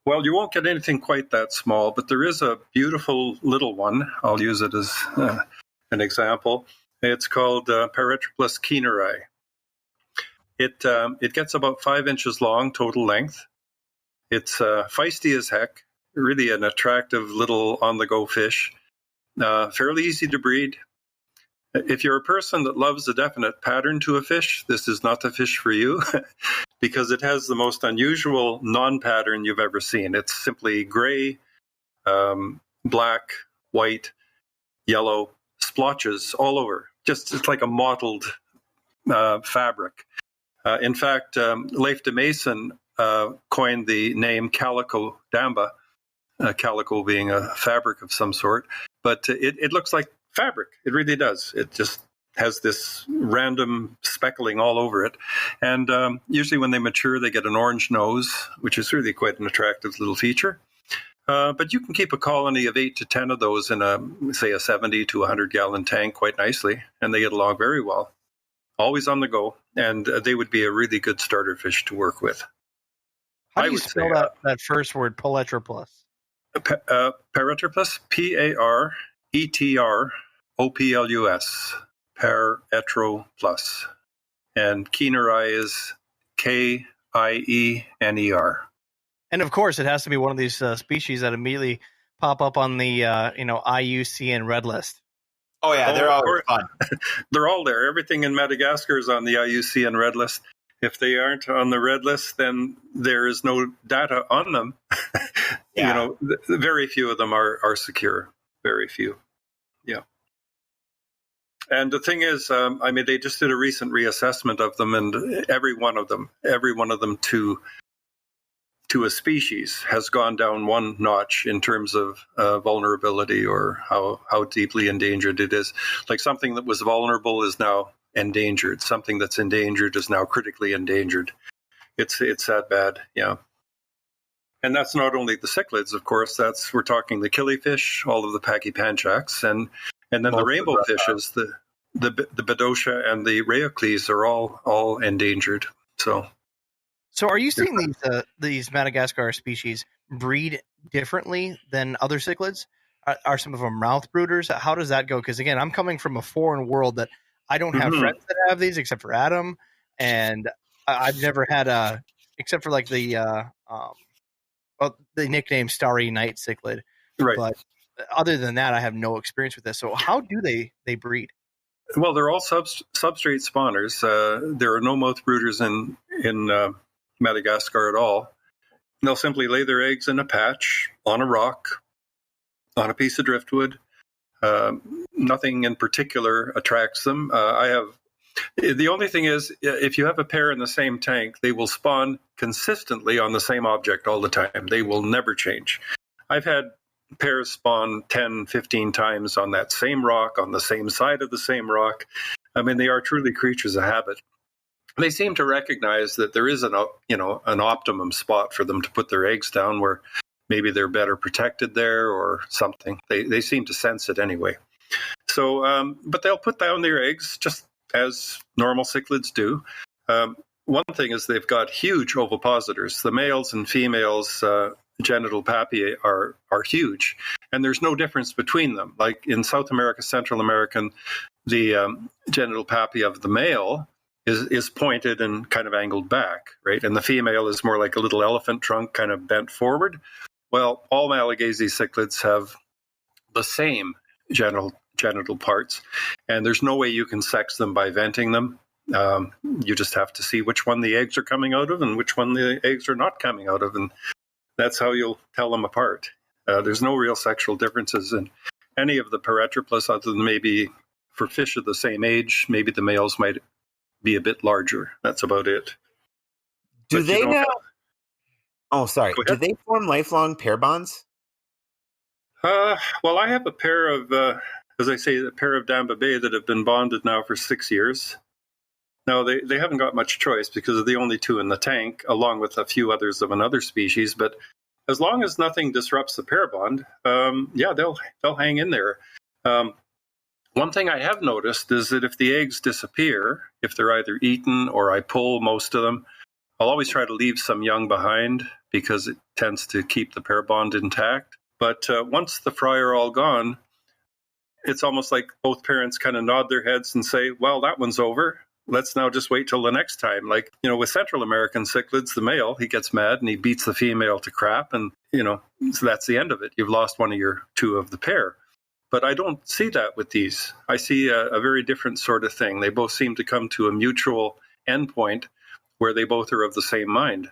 Well, you won't get anything quite that small, but there is a beautiful little one. I'll use it as an example. It's called Paratripus kieneri. It gets about 5 inches long total length. It's feisty as heck, really an attractive little on-the-go fish, fairly easy to breed. If you're a person that loves a definite pattern to a fish, this is not the fish for you because it has the most unusual non-pattern you've ever seen. It's simply gray, black, white, yellow splotches all over. It's like a mottled fabric. In fact, Leif de Mason coined the name calico damba, calico being a fabric of some sort, but it looks like fabric. It really does. It just has this random speckling all over it. And usually when they mature, they get an orange nose, which is really quite an attractive little feature. But you can keep a colony of 8 to 10 of those in a 70 to 100-gallon tank quite nicely, and they get along very well. Always on the go, and they would be a really good starter fish to work with. How do you spell that first word, Paratripus? Paratripus, P-A-R-E-T-R-O-P-L-U-S, Paratripus. And kieneri is K-I-E-N-E-R. And of course, it has to be one of these species that immediately pop up on the IUCN Red List. Oh yeah, they're all fun. They're all there. Everything in Madagascar is on the IUCN Red List. If they aren't on the Red List, then there is no data on them. Yeah. Very few of them are secure. Very few. Yeah. And the thing is, they just did a recent reassessment of them, and every one of them to a species has gone down one notch in terms of vulnerability or how deeply endangered it is. Like something that was vulnerable is now endangered. Something that's endangered is now critically endangered. It's that bad, yeah. And that's not only the cichlids, of course. We're talking the killifish, all of the pachypanchax, and then the rainbow fishes, the Bedosha and the Rheocles are all endangered. So are you seeing these Madagascar species breed differently than other cichlids? Are some of them mouth brooders? How does that go? Because again, I'm coming from a foreign world that I don't have friends that have these except for Adam, and I've never had except for like the nickname Starry Night cichlid. Right. But other than that, I have no experience with this. So how do they breed? Well, they're all substrate spawners. There are no mouth brooders in Madagascar at all. They'll simply lay their eggs in a patch, on a rock, on a piece of driftwood. Nothing in particular attracts them. The only thing is, if you have a pair in the same tank, they will spawn consistently on the same object all the time. They will never change. I've had pairs spawn 10, 15 times on that same rock, on the same side of the same rock. They are truly creatures of habit. They seem to recognize that there is an optimum spot for them to put their eggs down where maybe they're better protected there or something. They seem to sense it anyway. So, but they'll put down their eggs just as normal cichlids do. One thing is they've got huge ovipositors. The males and females genital papiae are huge, and there's no difference between them. Like in South America, Central American, the genital papiae of the male is pointed and kind of angled back, right? And the female is more like a little elephant trunk kind of bent forward. Well, all Malagasy cichlids have the same genital parts, and there's no way you can sex them by venting them. You just have to see which one the eggs are coming out of and which one the eggs are not coming out of, and that's how you'll tell them apart. There's no real sexual differences in any of the Paratroplus, other than maybe for fish of the same age, maybe the males might be a bit larger. That's about it. Do they form lifelong pair bonds? Well, I have a pair of, as I say, a pair of Dambabae that have been bonded now for 6 years. Now, they haven't got much choice because they're the only two in the tank, along with a few others of another species. But as long as nothing disrupts the pair bond, they'll hang in there. One thing I have noticed is that if the eggs disappear, if they're either eaten or I pull most of them, I'll always try to leave some young behind because it tends to keep the pair bond intact. But once the fry are all gone, it's almost like both parents kind of nod their heads and say, well, that one's over. Let's now just wait till the next time. Like, with Central American cichlids, the male, he gets mad and he beats the female to crap. And, so that's the end of it. You've lost one of your two of the pair. But I don't see that with these. I see a very different sort of thing. They both seem to come to a mutual endpoint where they both are of the same mind.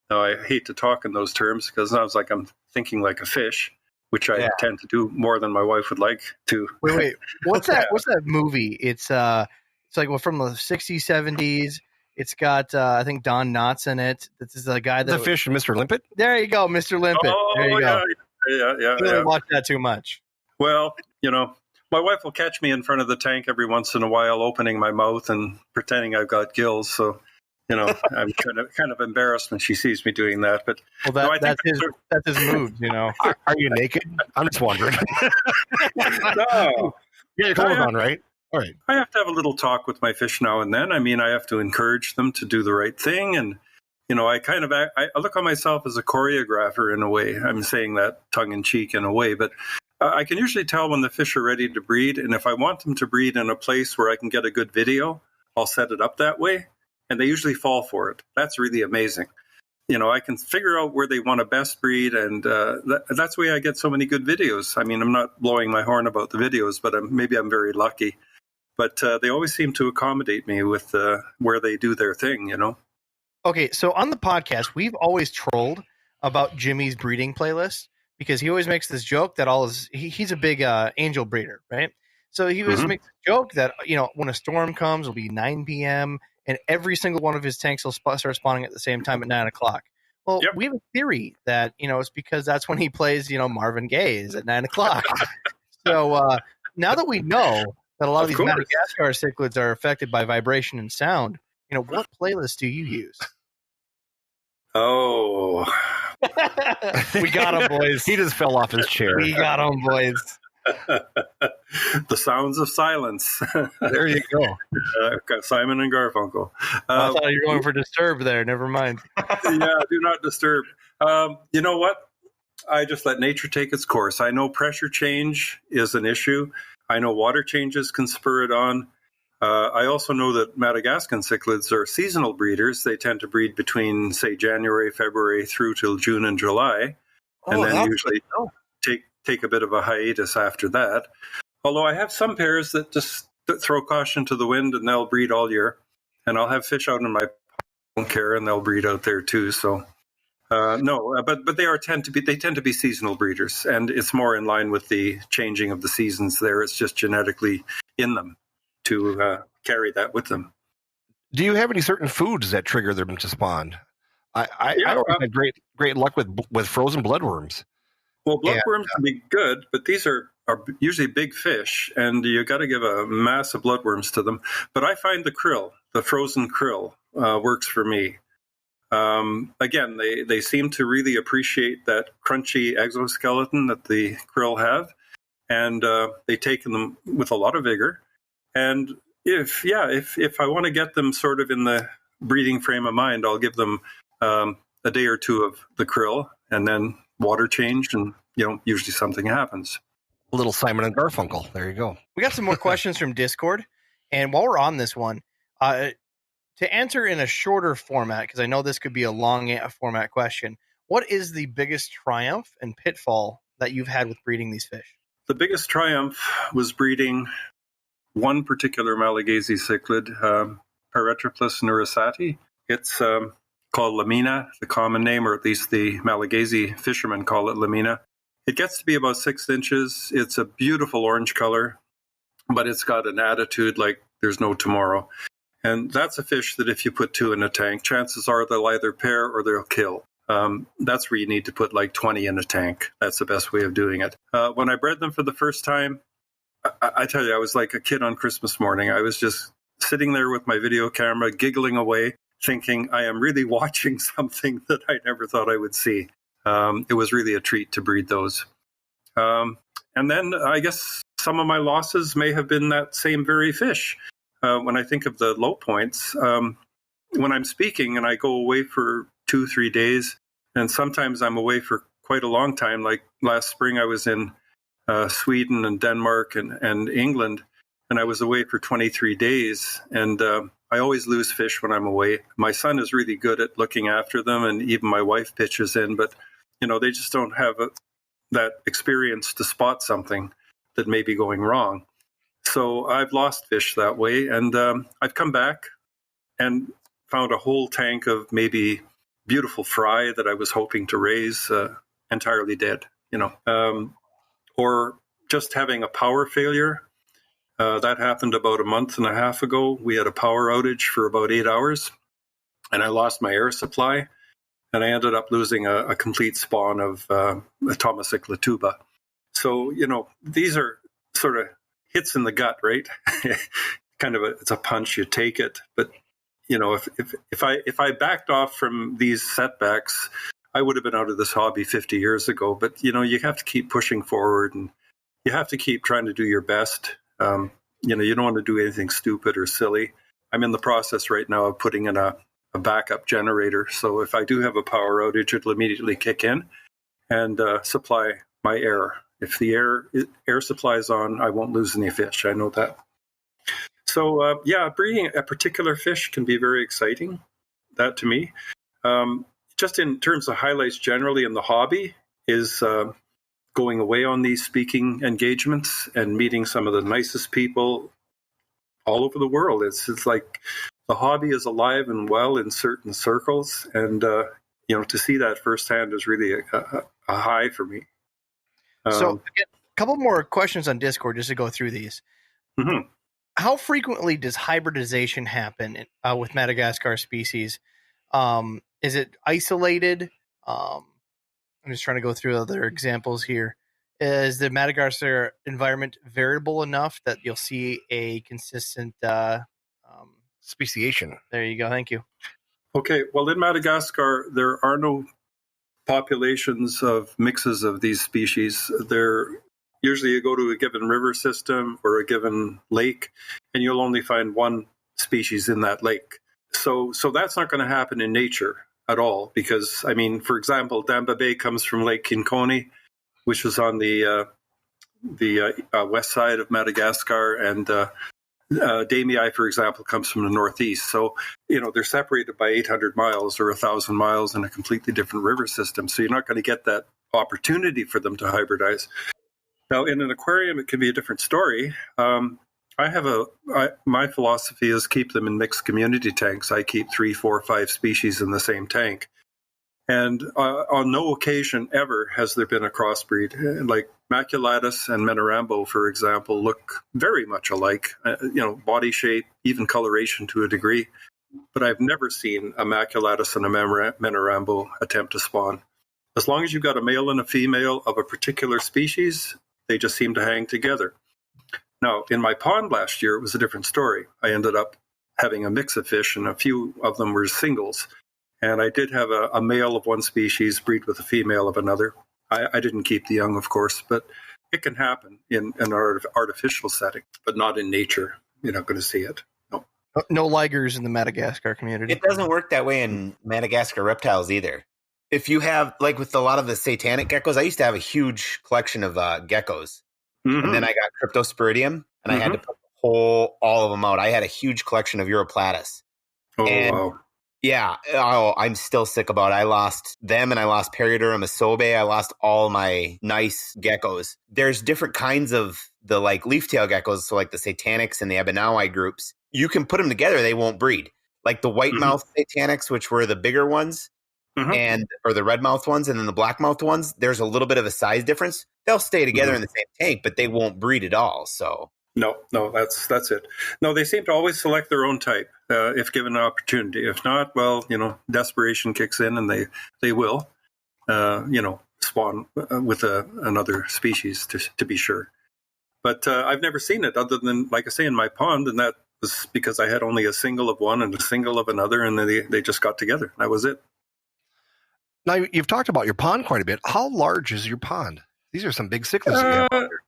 Now, I hate to talk in those terms because it sounds like I'm thinking like a fish, which I tend to do more than my wife would like to. Wait. What's that? What's that movie? It's like from the 60s, 70s. It's got, I think, Don Knotts in it. This is the guy that... The fish, Mr. Limpet? There you go, Mr. Limpet. Oh, there you go. Yeah. I don't watch that too much. Well, my wife will catch me in front of the tank every once in a while, opening my mouth and pretending I've got gills. So, I'm kind of embarrassed when she sees me doing that. But that's his move. Are you naked? I'm just wondering. No. Yeah, your clothes on, right? All right. I have to have a little talk with my fish now and then. I mean, I have to encourage them to do the right thing. And, I look on myself as a choreographer in a way. I'm saying that tongue in cheek in a way, but I can usually tell when the fish are ready to breed. And if I want them to breed in a place where I can get a good video, I'll set it up that way. And they usually fall for it. That's really amazing. I can figure out where they want to best breed. And that's the way I get so many good videos. I mean, I'm not blowing my horn about the videos, but maybe I'm very lucky. But they always seem to accommodate me with where they do their thing, Okay, so on the podcast, we've always trolled about Jimmy's breeding playlist because he always makes this joke that he's a big angel breeder, right? So he always makes a joke that, when a storm comes, it'll be 9 p.m., and every single one of his tanks will start spawning at the same time at 9 o'clock. Well, we have a theory that, it's because that's when he plays, Marvin Gaye is at 9 o'clock. So now that we know that a lot of these Madagascar cichlids are affected by vibration and sound, what playlist do you use? Oh. We got him, boys. He just fell off his chair. We got him, boys. The sounds of silence. There you go. Got Simon and Garfunkel. I thought you were going for Disturbed there. Never mind. Yeah, do not disturb. You know what? I just let nature take its course. I know pressure change is an issue. I know water changes can spur it on. I also know that Madagascar cichlids are seasonal breeders. They tend to breed between, say, January, February through till June and July, and then usually take a bit of a hiatus after that. Although I have some pairs that just throw caution to the wind and they'll breed all year. And I'll have fish out in my don't care and they'll breed out there too. So but they tend to be seasonal breeders, and it's more in line with the changing of the seasons there. It's just genetically in them to carry that with them. Do you have any certain foods that trigger them to spawn? I always had great luck with frozen bloodworms. Well, bloodworms can be good, but these are usually big fish, and you got to give a mass of bloodworms to them. But I find the frozen krill, works for me. Again, they seem to really appreciate that crunchy exoskeleton that the krill have, and they take them with a lot of vigor. And if I want to get them sort of in the breeding frame of mind, I'll give them a day or two of the krill, and then water change, and usually something happens. A little Simon and Garfunkel. There you go. We got some more questions from Discord, and while we're on this one, to answer in a shorter format, because I know this could be a long format question, what is the biggest triumph and pitfall that you've had with breeding these fish? The biggest triumph was breeding one particular Malagasy cichlid. Paratroplus neurosati. It's called lamina, the common name, or at least the Malagasy fishermen call it lamina. It gets to be about 6 inches. It's a beautiful orange color, but it's got an attitude like there's no tomorrow. And that's a fish that if you put 2 in a tank, chances are they'll either pair or they'll kill. That's where you need to put like 20 in a tank. That's the best way of doing it. When I bred them for the first time, I tell you, I was like a kid on Christmas morning. I was just sitting there with my video camera, giggling away, thinking I am really watching something that I never thought I would see. It was really a treat to breed those. And then I guess some of my losses may have been that same very fish. When I think of the low points, when I'm speaking and I go away for 2-3 days, and sometimes I'm away for quite a long time, like last spring I was in Sweden and Denmark and England, and I was away for 23 days, and I always lose fish when I'm away. My son is really good at looking after them, and even my wife pitches in, but they just don't have that experience to spot something that may be going wrong. So I've lost fish that way, and I've come back and found a whole tank of maybe beautiful fry that I was hoping to raise entirely dead, or just having a power failure. That happened about a month and a half ago. We had a power outage for about 8 hours, and I lost my air supply, and I ended up losing a complete spawn of Atomacycla tuba. So, these are sort of hits in the gut, right? Kind of it's a punch, you take it. But, if I backed off from these setbacks, I would have been out of this hobby 50 years ago. But, you have to keep pushing forward, and you have to keep trying to do your best. You don't want to do anything stupid or silly. I'm in the process right now of putting in a backup generator. So if I do have a power outage, it'll immediately kick in and supply my air. If the air supply is on, I won't lose any fish. I know that. So, breeding a particular fish can be very exciting. That to me. Just in terms of highlights generally in the hobby is going away on these speaking engagements and meeting some of the nicest people all over the world. It's like the hobby is alive and well in certain circles, and to see that firsthand is really a high for me. So, a couple more questions on Discord just to go through these. Mm-hmm. How frequently does hybridization happen with Madagascar species? Is it isolated? I'm just trying to go through other examples here. Is the Madagascar environment variable enough that you'll see a consistent speciation? There you go. Thank you. Okay. Well, in Madagascar, there are no populations of mixes of these species. Usually you go to a given river system or a given lake, and you'll only find one species in that lake. So that's not going to happen in nature at all, because, for example, Damba Bay comes from Lake Kinkoni, which is on the west side of Madagascar, and Damii, for example, comes from the northeast. So, they're separated by 800 miles or 1,000 miles in a completely different river system. So you're not going to get that opportunity for them to hybridize. Now, in an aquarium, it can be a different story. My philosophy is keep them in mixed community tanks. I keep 3, 4, 5 species in the same tank. And on no occasion ever has there been a crossbreed. Like Maculatus and Menarambo, for example, look very much alike, body shape, even coloration to a degree. But I've never seen a Maculatus and a Menarambo attempt to spawn. As long as you've got a male and a female of a particular species, they just seem to hang together. Now, in my pond last year, it was a different story. I ended up having a mix of fish, and a few of them were singles. And I did have a male of one species breed with a female of another. I didn't keep the young, of course, but it can happen in an artificial setting, but not in nature. You're not going to see it. No. No ligers in the Madagascar community. It doesn't work that way in Madagascar reptiles either. If you have, like with a lot of the satanic geckos, I used to have a huge collection of geckos. Mm-hmm. And then I got Cryptosporidium, and I had to put all of them out. I had a huge collection of Uroplatus. Oh, wow. Yeah. Oh, I'm still sick about it. I lost them and I lost Peridura Masobe. I lost all my nice geckos. There's different kinds of the like leaf-tail geckos, so like the Satanics and the Abinawi groups. You can put them together, they won't breed. Like the white-mouthed Satanics, which were the bigger ones, or the red-mouthed ones, and then the black-mouthed ones, there's a little bit of a size difference. They'll stay together in the same tank, but they won't breed at all. So No, that's it. No, they seem to always select their own type if given an opportunity. If not, well, desperation kicks in, and they will, spawn with another species to be sure. But I've never seen it other than, like I say, in my pond, and that was because I had only a single of one and a single of another, and they just got together. That was it. Now, you've talked about your pond quite a bit. How large is your pond? These are some big cichlids that you have out there.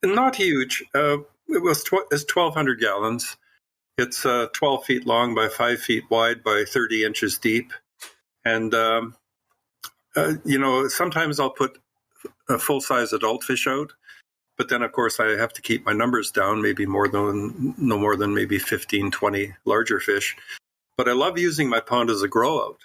Not huge. It's 1,200 gallons. It's 12 feet long by 5 feet wide by 30 inches deep. And, sometimes I'll put a full-size adult fish out. But then, of course, I have to keep my numbers down, maybe no more than maybe 15, 20 larger fish. But I love using my pond as a grow-out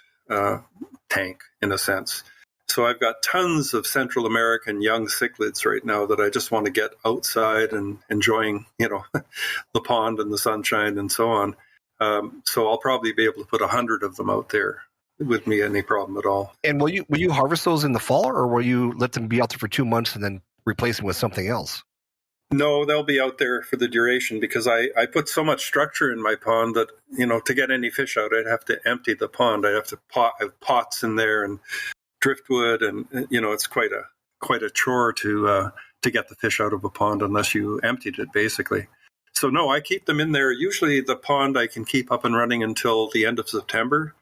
tank, in a sense. So I've got tons of Central American young cichlids right now that I just want to get outside and enjoying, the pond and the sunshine and so on. So I'll probably be able to put 100 of them out there with me, any problem at all. And will you harvest those in the fall, or will you let them be out there for 2 months and then replace them with something else? No, they'll be out there for the duration because I put so much structure in my pond that, to get any fish out, I'd have to empty the pond. I'd have to have pots in there and driftwood, and it's quite a chore to get the fish out of a pond unless you emptied it, basically. So no, I keep them in there. Usually the pond I can keep up and running until the end of September,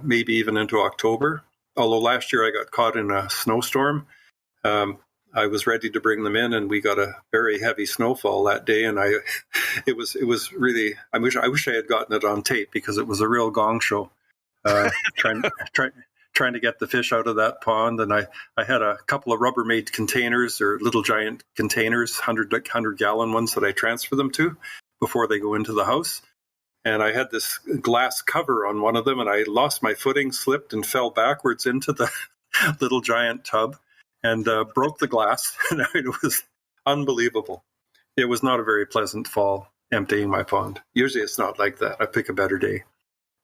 maybe even into October. Although last year I got caught in a snowstorm. I was ready to bring them in, and we got a very heavy snowfall that day, and it was really, I wish I had gotten it on tape because it was a real gong show. Trying to get the fish out of that pond. And I had a couple of Rubbermaid containers, or little giant containers, 100-gallon ones that I transfer them to before they go into the house. And I had this glass cover on one of them, and I lost my footing, slipped, and fell backwards into the little giant tub and broke the glass. And it was unbelievable. It was not a very pleasant fall emptying my pond. Usually it's not like that. I pick a better day.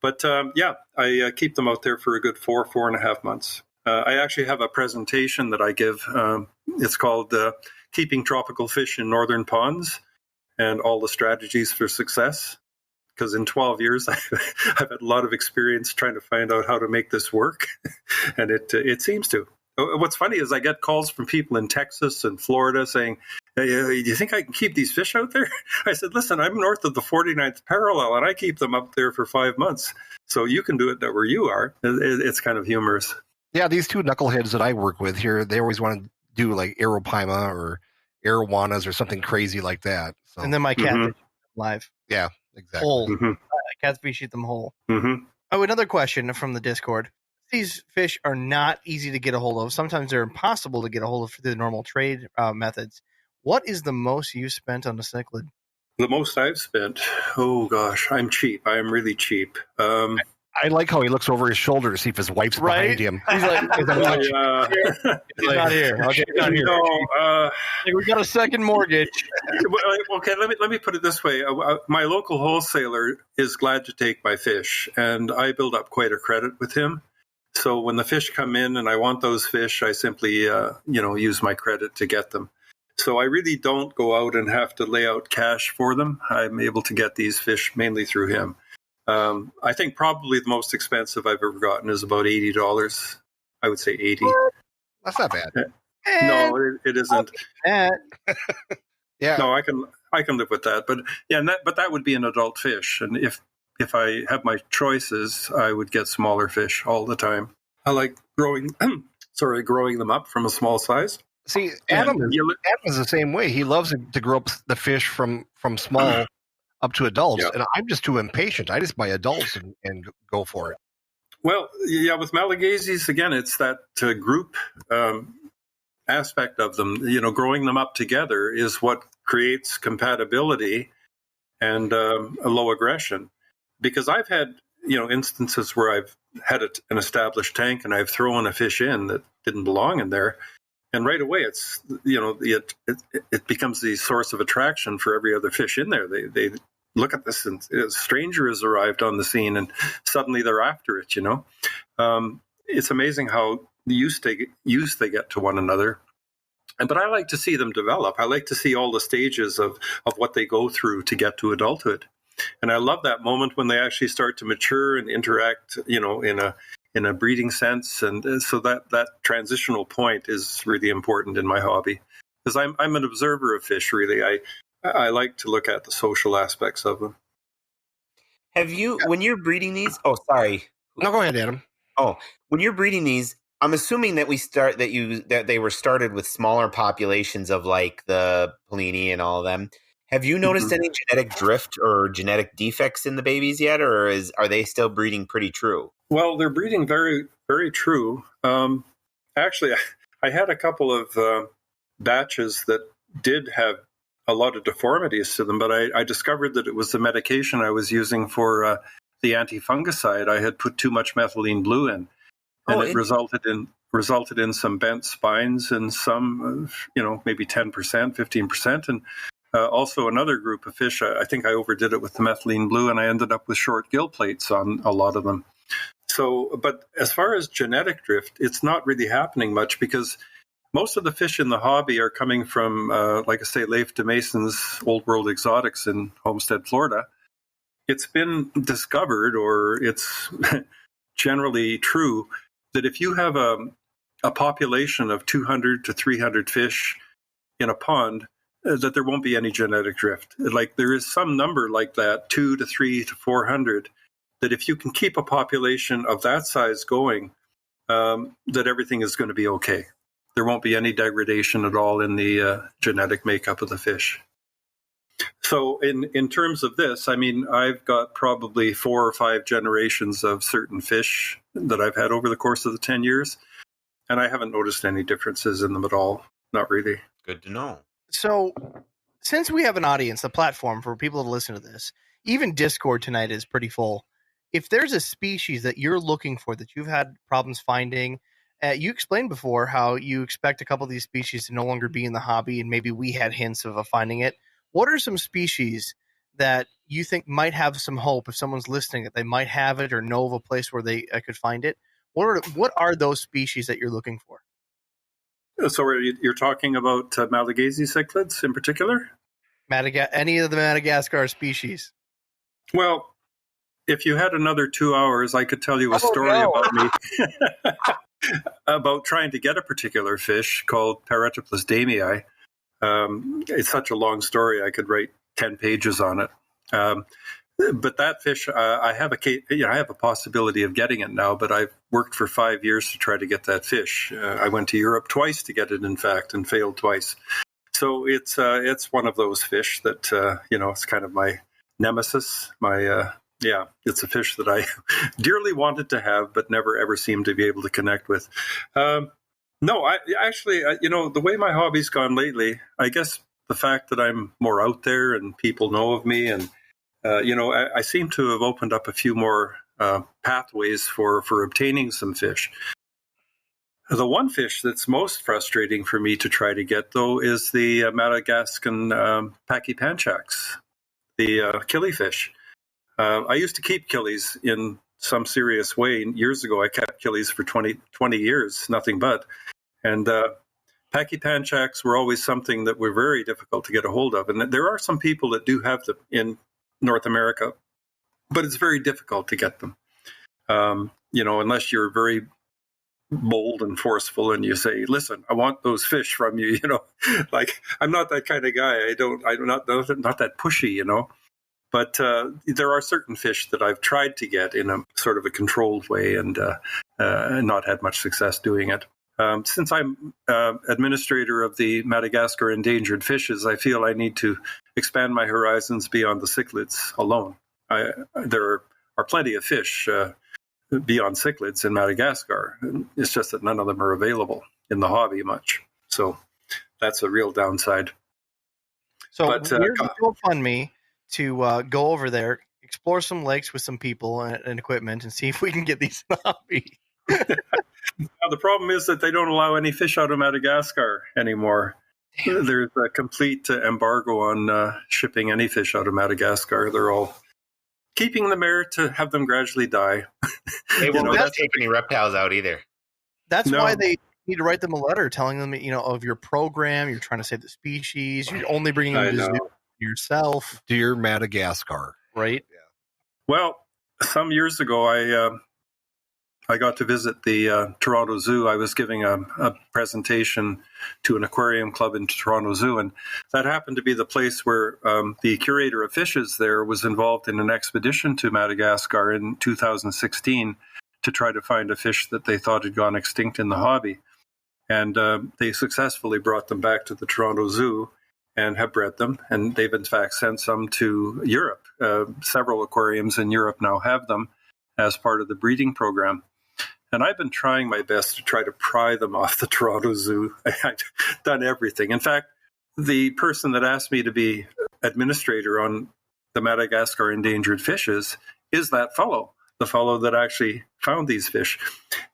But I keep them out there for a good 4.5 months. I actually have a presentation that I give. It's called Keeping Tropical Fish in Northern Ponds and All the Strategies for Success. Because in 12 years, I've had a lot of experience trying to find out how to make this work. And it seems to. What's funny is I get calls from people in Texas and Florida saying, hey, do you think I can keep these fish out there? I said, listen, I'm north of the 49th parallel, and I keep them up there for 5 months. So you can do it where you are. It's kind of humorous. Yeah, these two knuckleheads that I work with here, they always want to do like aeropaima or arowanas or something crazy like that. So. And then my catfish live. Yeah, exactly. Whole. Catfish eat them whole. Oh, another question from the Discord. These fish are not easy to get a hold of. Sometimes they're impossible to get a hold of through the normal trade methods. What is the most you spent on a cichlid? The most I've spent? Oh, gosh, I'm cheap. I am really cheap. I like how he looks over his shoulder to see if his wife's behind him. He's like, he's not here. Okay, not here. No, we got a second mortgage. Okay, let me put it this way. My local wholesaler is glad to take my fish, and I build up quite a credit with him. So when the fish come in and I want those fish, I simply, use my credit to get them. So I really don't go out and have to lay out cash for them. I'm able to get these fish mainly through him. I think probably the most expensive I've ever gotten is about $80. I would say 80. That's not bad. No, it isn't. Yeah. No, I can live with that. But yeah, but that would be an adult fish. And if I have my choices, I would get smaller fish all the time. I like growing them up from a small size. See, Adam is the same way. He loves to grow up the fish from small up to adults, and I'm just too impatient. I just buy adults and go for it. Well, yeah, with Malagasies, again, it's that group aspect of them. Growing them up together is what creates compatibility and a low aggression. Because I've had, instances where I've had an established tank and I've thrown a fish in that didn't belong in there. And right away, it's, it becomes the source of attraction for every other fish in there. They look at this, and a stranger has arrived on the scene, and suddenly they're after it. It's amazing how used they get to one another. But I like to see them develop. I like to see all the stages of what they go through to get to adulthood. And I love that moment when they actually start to mature and interact, in a breeding sense. And so that transitional point is really important in my hobby, because I'm an observer of fish, really. I like to look at the social aspects of them. Have you, when you're breeding these? Oh, sorry. No, go ahead, Adam. Oh, when you're breeding these, I'm assuming that they were started with smaller populations of like the Polini and all of them. Have you noticed any genetic drift or genetic defects in the babies yet, or are they still breeding pretty true? Well, they're breeding very, very true. Actually, I had a couple of batches that did have a lot of deformities to them, but I discovered that it was the medication I was using for the anti-fungicide. I had put too much methylene blue in, and it resulted in some bent spines and some, maybe 10%, 15%, and also another group of fish. I think I overdid it with the methylene blue, and I ended up with short gill plates on a lot of them. So, but as far as genetic drift, it's not really happening much, because most of the fish in the hobby are coming from, like I say, Leif de Mason's Old World Exotics in Homestead, Florida. It's been discovered, or it's generally true, that if you have a population of 200 to 300 fish in a pond, that there won't be any genetic drift. Like, there is some number like that, 2 to 3 to 400, that if you can keep a population of that size going, that everything is going to be okay. There won't be any degradation at all in the genetic makeup of the fish. So in terms of this, I mean, I've got probably 4 or 5 generations of certain fish that I've had over the course of the 10 years, and I haven't noticed any differences in them at all. Not really. Good to know. So, since we have an audience, a platform for people to listen to this, even Discord tonight is pretty full. If there's a species that you're looking for that you've had problems finding, you explained before how you expect a couple of these species to no longer be in the hobby, and maybe we had hints of finding it. What are some species that you think might have some hope if someone's listening, that they might have it or know of a place where they could find it? What are those species that you're looking for? So you're talking about Madagascar cichilids in particular? Any of the Madagascar species? Well, if you had another 2 hours, I could tell you a story about me, about trying to get a particular fish called Paratypus damii. It's such a long story, I could write 10 pages on it. But that fish, I have a possibility of getting it now, but I've worked for 5 years to try to get that fish. I went to Europe twice to get it, in fact, and failed twice. So it's one of those fish that, it's kind of my nemesis. It's a fish that I dearly wanted to have, but never ever seemed to be able to connect with. No, I actually, the way my hobby's gone lately, I guess the fact that I'm more out there and people know of me, and I seem to have opened up a few more pathways for obtaining some fish. The one fish that's most frustrating for me to try to get, though, is the Madagascar pachypanchax, the killifish. I used to keep killies in some serious way. Years ago, I kept killies for 20 years, nothing but. And pachypanchax were always something that were very difficult to get a hold of. And there are some people that do have them in North America, but it's very difficult to get them. Unless you're very bold and forceful and you say, listen, I want those fish from you, like, I'm not that kind of guy. I'm not that pushy, but there are certain fish that I've tried to get in a sort of a controlled way and not had much success doing it. Since I'm administrator of the Madagascar endangered fishes, I feel I need to expand my horizons beyond the cichlids alone. There are plenty of fish beyond cichlids in Madagascar. It's just that none of them are available in the hobby much. So that's a real downside. So here's a GoFundMe to go over there, explore some lakes with some people and equipment and see if we can get these in the hobby. Now, the problem is that they don't allow any fish out of Madagascar anymore. Damn. There's a complete embargo on shipping any fish out of Madagascar. They're all keeping them there to have them gradually die. They won't take any reptiles out either. That's why they need to write them a letter telling them, of your program. You're trying to save the species. You're only bringing them to zoo yourself. Dear Madagascar. Right? Yeah. Well, some years ago, I got to visit the Toronto Zoo. I was giving a presentation to an aquarium club in Toronto Zoo, and that happened to be the place where the curator of fishes there was involved in an expedition to Madagascar in 2016 to try to find a fish that they thought had gone extinct in the hobby. And they successfully brought them back to the Toronto Zoo and have bred them, and they've in fact sent some to Europe. Several aquariums in Europe now have them as part of the breeding program. And I've been trying my best to try to pry them off the Toronto Zoo. I've done everything. In fact, the person that asked me to be administrator on the Madagascar endangered fishes is that fellow, the fellow that actually found these fish.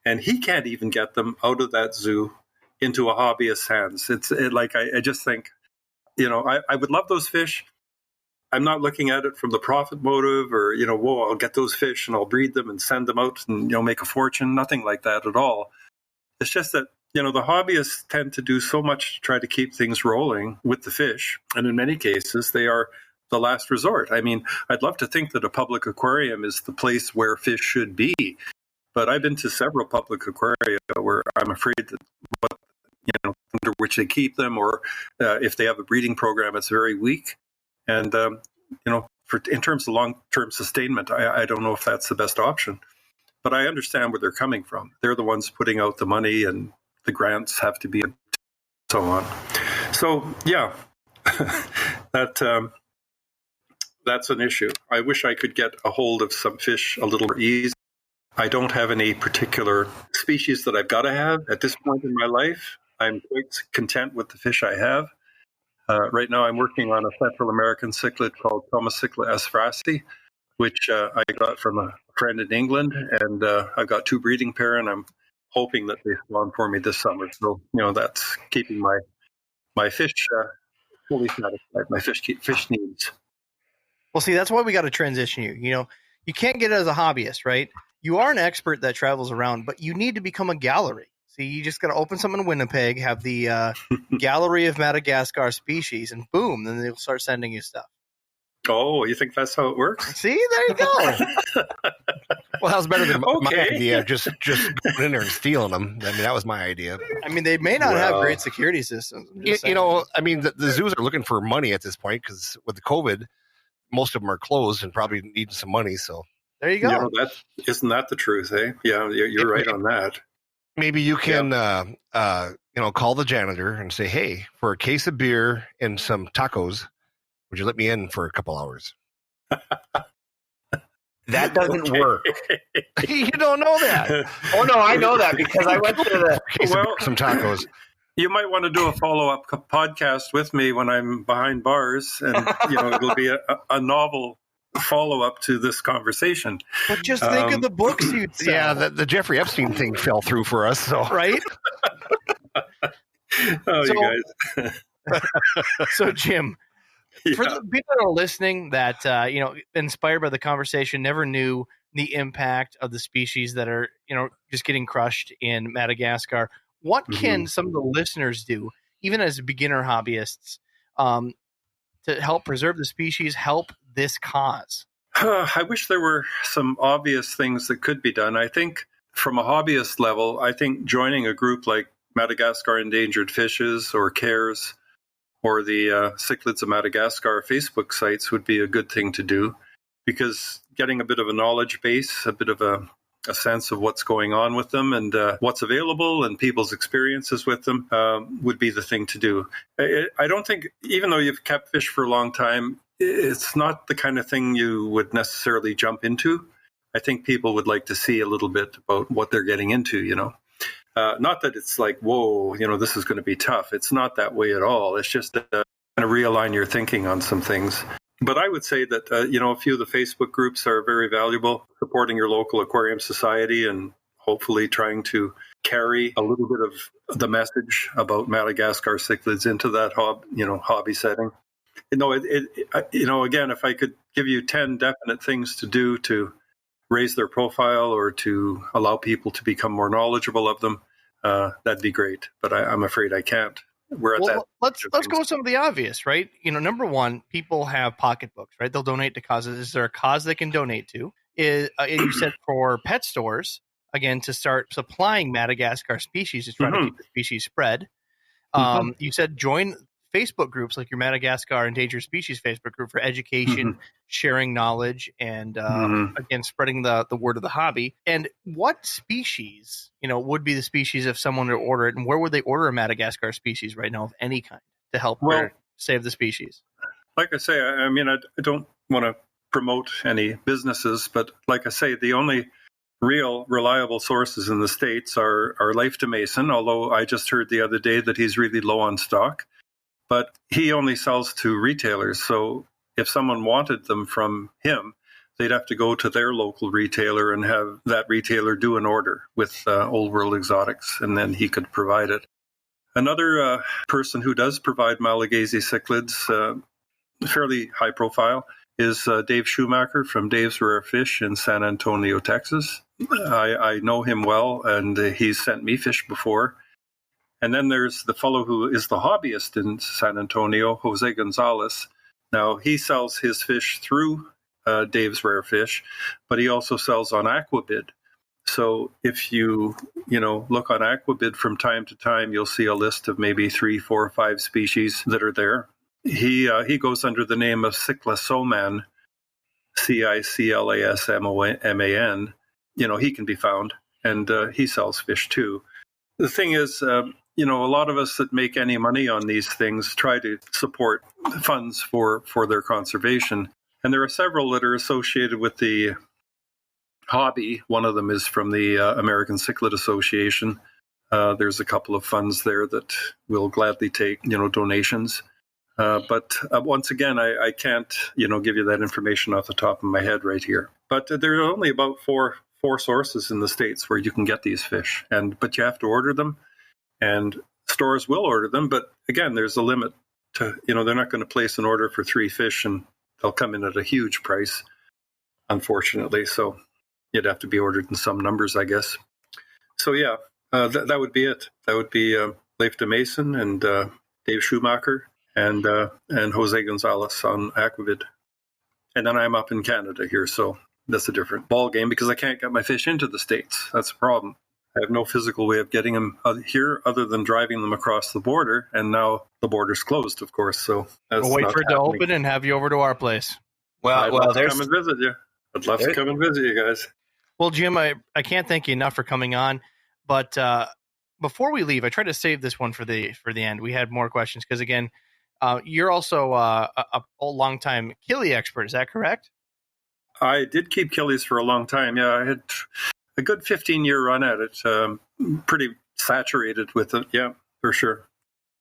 And he can't even get them out of that zoo into a hobbyist's hands. I just think, I would love those fish. I'm not looking at it from the profit motive or, I'll get those fish and I'll breed them and send them out and, make a fortune. Nothing like that at all. It's just that, the hobbyists tend to do so much to try to keep things rolling with the fish. And in many cases, they are the last resort. I mean, I'd love to think that a public aquarium is the place where fish should be. But I've been to several public aquaria where I'm afraid that under which they keep them, or if they have a breeding program, it's very weak. And, in terms of long-term sustainment, I don't know if that's the best option. But I understand where they're coming from. They're the ones putting out the money, and the grants have to be so on. So, yeah, that's an issue. I wish I could get a hold of some fish a little more easy. I don't have any particular species that I've got to have at this point in my life. I'm quite content with the fish I have. Right now, I'm working on a Central American cichlid called Tomocicla asfrasi, which I got from a friend in England, and I've got 2 breeding pair, and I'm hoping that they spawn for me this summer. So, that's keeping my fish fully satisfied, my fish needs. Well, see, that's why we got to transition you. You can't get it as a hobbyist, right? You are an expert that travels around, but you need to become a gallery. See, you just got to open something in Winnipeg, have the Gallery of Madagascar Species, and boom, then they'll start sending you stuff. Oh, you think that's how it works? See, there you go. Well, that was better than my idea, just going in there and stealing them. I mean, that was my idea. I mean, they may not have great security systems. The zoos are looking for money at this point because with the COVID, most of them are closed and probably need some money. So there you go. Isn't that the truth, eh? Yeah, you're right on that. Maybe you can, call the janitor and say, "Hey, for a case of beer and some tacos, would you let me in for a couple hours?" That doesn't work. You don't know that. Oh no, I know that because I went to some tacos. You might want to do a follow-up podcast with me when I'm behind bars, and it'll be a novel follow-up to this conveation. But just think of the books you'd sell. Yeah, the Jeffrey Epstein thing fell through for us. So right. You guys. So Jim, for the people that are listening that inspired by the conversation, never knew the impact of the species that are just getting crushed in Madagascar. What can some of the listeners do, even as beginner hobbyists, to help preserve the species, help this cause? I wish there were some obvious things that could be done. I think from a hobbyist level, joining a group like Madagascar Endangered Fishes or CARES or the Cichlids of Madagascar Facebook sites would be a good thing to do, because getting a bit of a knowledge base, a bit of a sense of what's going on with them and what's available and people's experiences with them would be the thing to do. I don't think, even though you've kept fish for a long time, it's not the kind of thing you would necessarily jump into. I think people would like to see a little bit about what they're getting into, Not that it's like, whoa, this is going to be tough. It's not that way at all. It's just to kind of realign your thinking on some things. But I would say that, a few of the Facebook groups are very valuable, supporting your local aquarium society and hopefully trying to carry a little bit of the message about Madagascar cichlids into that hobby setting. Again, if I could give you 10 definite things to do to raise their profile or to allow people to become more knowledgeable of them, that'd be great. But I'm afraid I can't. Let's go with some of the obvious, right? Number one, people have pocketbooks, right? They'll donate to causes. Is there a cause they can donate to? You said for pet stores, again, to start supplying Madagascar species to try to keep the species spread. You said join Facebook groups like your Madagascar Endangered Species Facebook group for education, sharing knowledge, and again, spreading the word of the hobby. And what species, would be the species if someone would order it, and where would they order a Madagascar species right now of any kind to help save the species? Like I say, I don't want to promote any businesses, but like I say, the only real reliable sources in the States are Leif de Mason, although I just heard the other day that he's really low on stock. But he only sells to retailers. So if someone wanted them from him, they'd have to go to their local retailer and have that retailer do an order with Old World Exotics, and then he could provide it. Another person who does provide Malagasy cichlids, fairly high profile, is Dave Schumacher from Dave's Rare Fish in San Antonio, Texas. I know him well, and he's sent me fish before. And then there's the fellow who is the hobbyist in San Antonio, Jose Gonzalez. Now, he sells his fish through Dave's Rare Fish, but he also sells on Aquabid. So if you look on Aquabid from time to time, you'll see a list of maybe 3, 4, 5 species that are there. He goes under the name of Ciclasoman, Ciclasmoman. He can be found, and he sells fish too. The thing is, a lot of us that make any money on these things try to support funds for their conservation. And there are several that are associated with the hobby. One of them is from the American Cichlid Association. There's a couple of funds there that will gladly take, donations. But once again, I can't, give you that information off the top of my head right here. But there are only about four sources in the States where you can get these fish, but you have to order them, and stores will order them. But again, there's a limit to, they're not going to place an order for 3 fish and they'll come in at a huge price, unfortunately. So you'd have to be ordered in some numbers, I guess. So yeah, that would be it. That would be Leif de Mason and Dave Schumacher and Jose Gonzalez on Aquavid. And then I'm up in Canada here, so that's a different ball game because I can't get my fish into the States. That's a problem. I have no physical way of getting them here other than driving them across the border, and now the border's closed, of course. So we'll wait for it to open and have you over to our place. I'd love to come and visit you. I'd love to come and visit you guys. Well, Jim, I can't thank you enough for coming on, but before we leave, I tried to save this one for the end. We had more questions because, again, you're also a long-time Killie expert. Is that correct? I did keep Killies for a long time. Yeah, I had a good 15-year run at it. Pretty saturated with it. Yeah, for sure.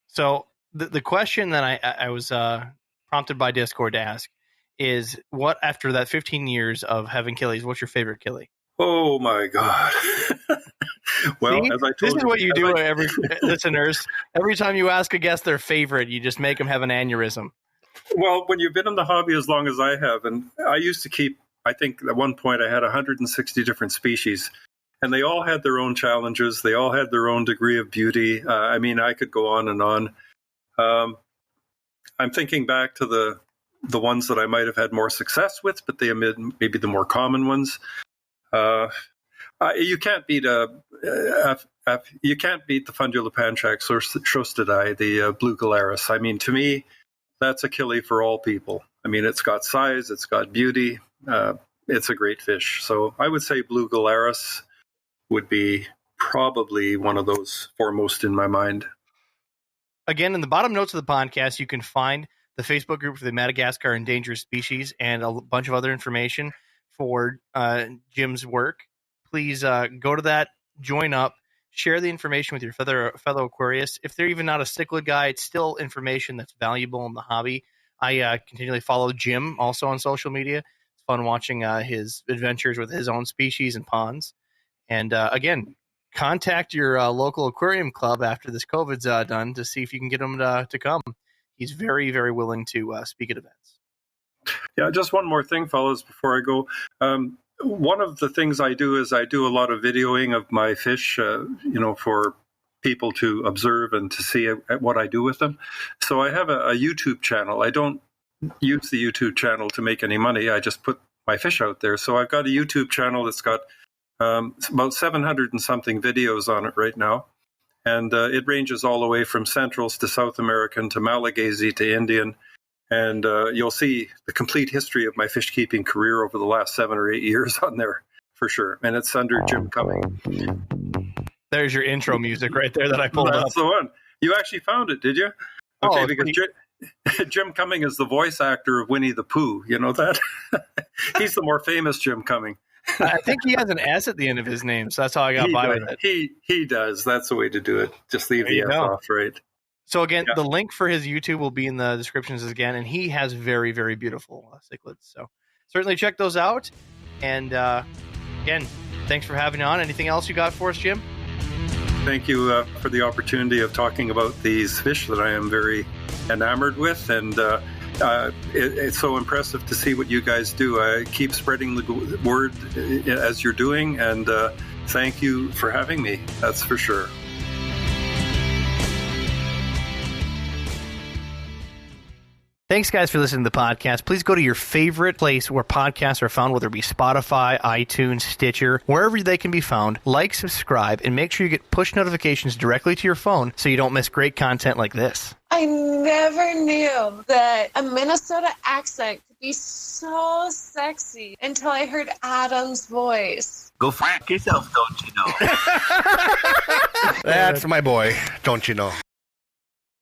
So the question that I was prompted by Discord to ask is, what, after that 15 years of having Killies, what's your favorite Killie? Oh, my God. Well, see, as I told this is what you do, every listeners. Every time you ask a guest their favorite, you just make them have an aneurysm. Well, when you've been in the hobby as long as I have, and I used to keep, I think at one point I had 160 different species, and they all had their own challenges. They all had their own degree of beauty. I could go on and on. I'm thinking back to the ones that I might have had more success with, but they maybe the more common ones. You can't beat the Fundula Panchac Shostidae, the blue Galaris. I mean, to me, that's a Killie for all people. I mean, it's got size, it's got beauty, it's a great fish. So I would say blue Galaris would be probably one of those foremost in my mind. Again, in the bottom notes of the podcast, you can find the Facebook group for the Madagascar Endangered Species and a bunch of other information for Jim's work. Please go to that, join up, share the information with your fellow aquarists. If they're even not a cichlid guy, it's still information that's valuable in the hobby. I continually follow Jim also on social media. It's fun watching his adventures with his own species and ponds. And again, contact your local aquarium club after this COVID's done to see if you can get him to come. He's very, very willing to speak at events. Yeah, just one more thing, fellas, before I go. One of the things I do is I do a lot of videoing of my fish, for people to observe and to see what I do with them. So I have a YouTube channel. I don't use the YouTube channel to make any money. I just put my fish out there. So I've got a YouTube channel that's got about 700 and something videos on it right now. And it ranges all the way from Centrals to South American to Malagasy to Indian. And you'll see the complete history of my fish keeping career over the last 7 or 8 years on there for sure. And it's under Jim Cumming. There's your intro music right there that I pulled up. That's the one. You actually found it, did you? Okay, because Jim Cumming is the voice actor of Winnie the Pooh. You know that? He's the more famous Jim Cumming. I think he has an S at the end of his name, so that's how I got by with it. He does. That's the way to do it. Just leave the S off, right? So again, the link for his YouTube will be in the descriptions again, and he has very, very beautiful cichlids. So certainly check those out. And again, thanks for having on. Anything else you got for us, Jim? Thank you for the opportunity of talking about these fish that I am very enamored with, and it's so impressive to see what you guys do. I keep spreading the word as you're doing, and thank you for having me. That's for sure. Thanks, guys, for listening to the podcast. Please go to your favorite place where podcasts are found, whether it be Spotify, iTunes, Stitcher, wherever they can be found. Like, subscribe, and make sure you get push notifications directly to your phone so you don't miss great content like this. I never knew that a Minnesota accent could be so sexy until I heard Adam's voice. Go fuck yourself, don't you know? That's my boy, don't you know?